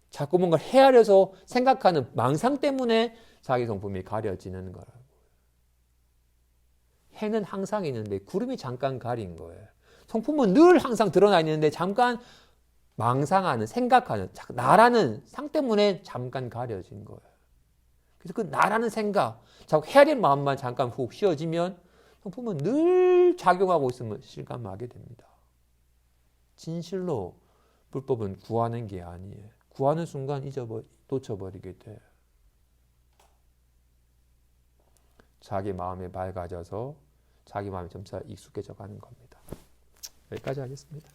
자꾸 뭔가 헤아려서 생각하는 망상 때문에 자기 성품이 가려지는 거라고요. 해는 항상 있는데 구름이 잠깐 가린 거예요. 성품은 늘 항상 드러나 있는데 잠깐 망상하는, 생각하는, 나라는 상 때문에 잠깐 가려진 거예요. 그래서 그 나라는 생각, 자꾸 헤아리는 마음만 잠깐 훅 쉬어지면 성품은 늘 작용하고 있음을 실감하게 됩니다. 진실로 불법은 구하는 게 아니에요. 구하는 순간 놓쳐버리게 돼요. 자기 마음에 밝아져서 자기 마음이 점차 익숙해져 가는 겁니다. 여기까지 하겠습니다.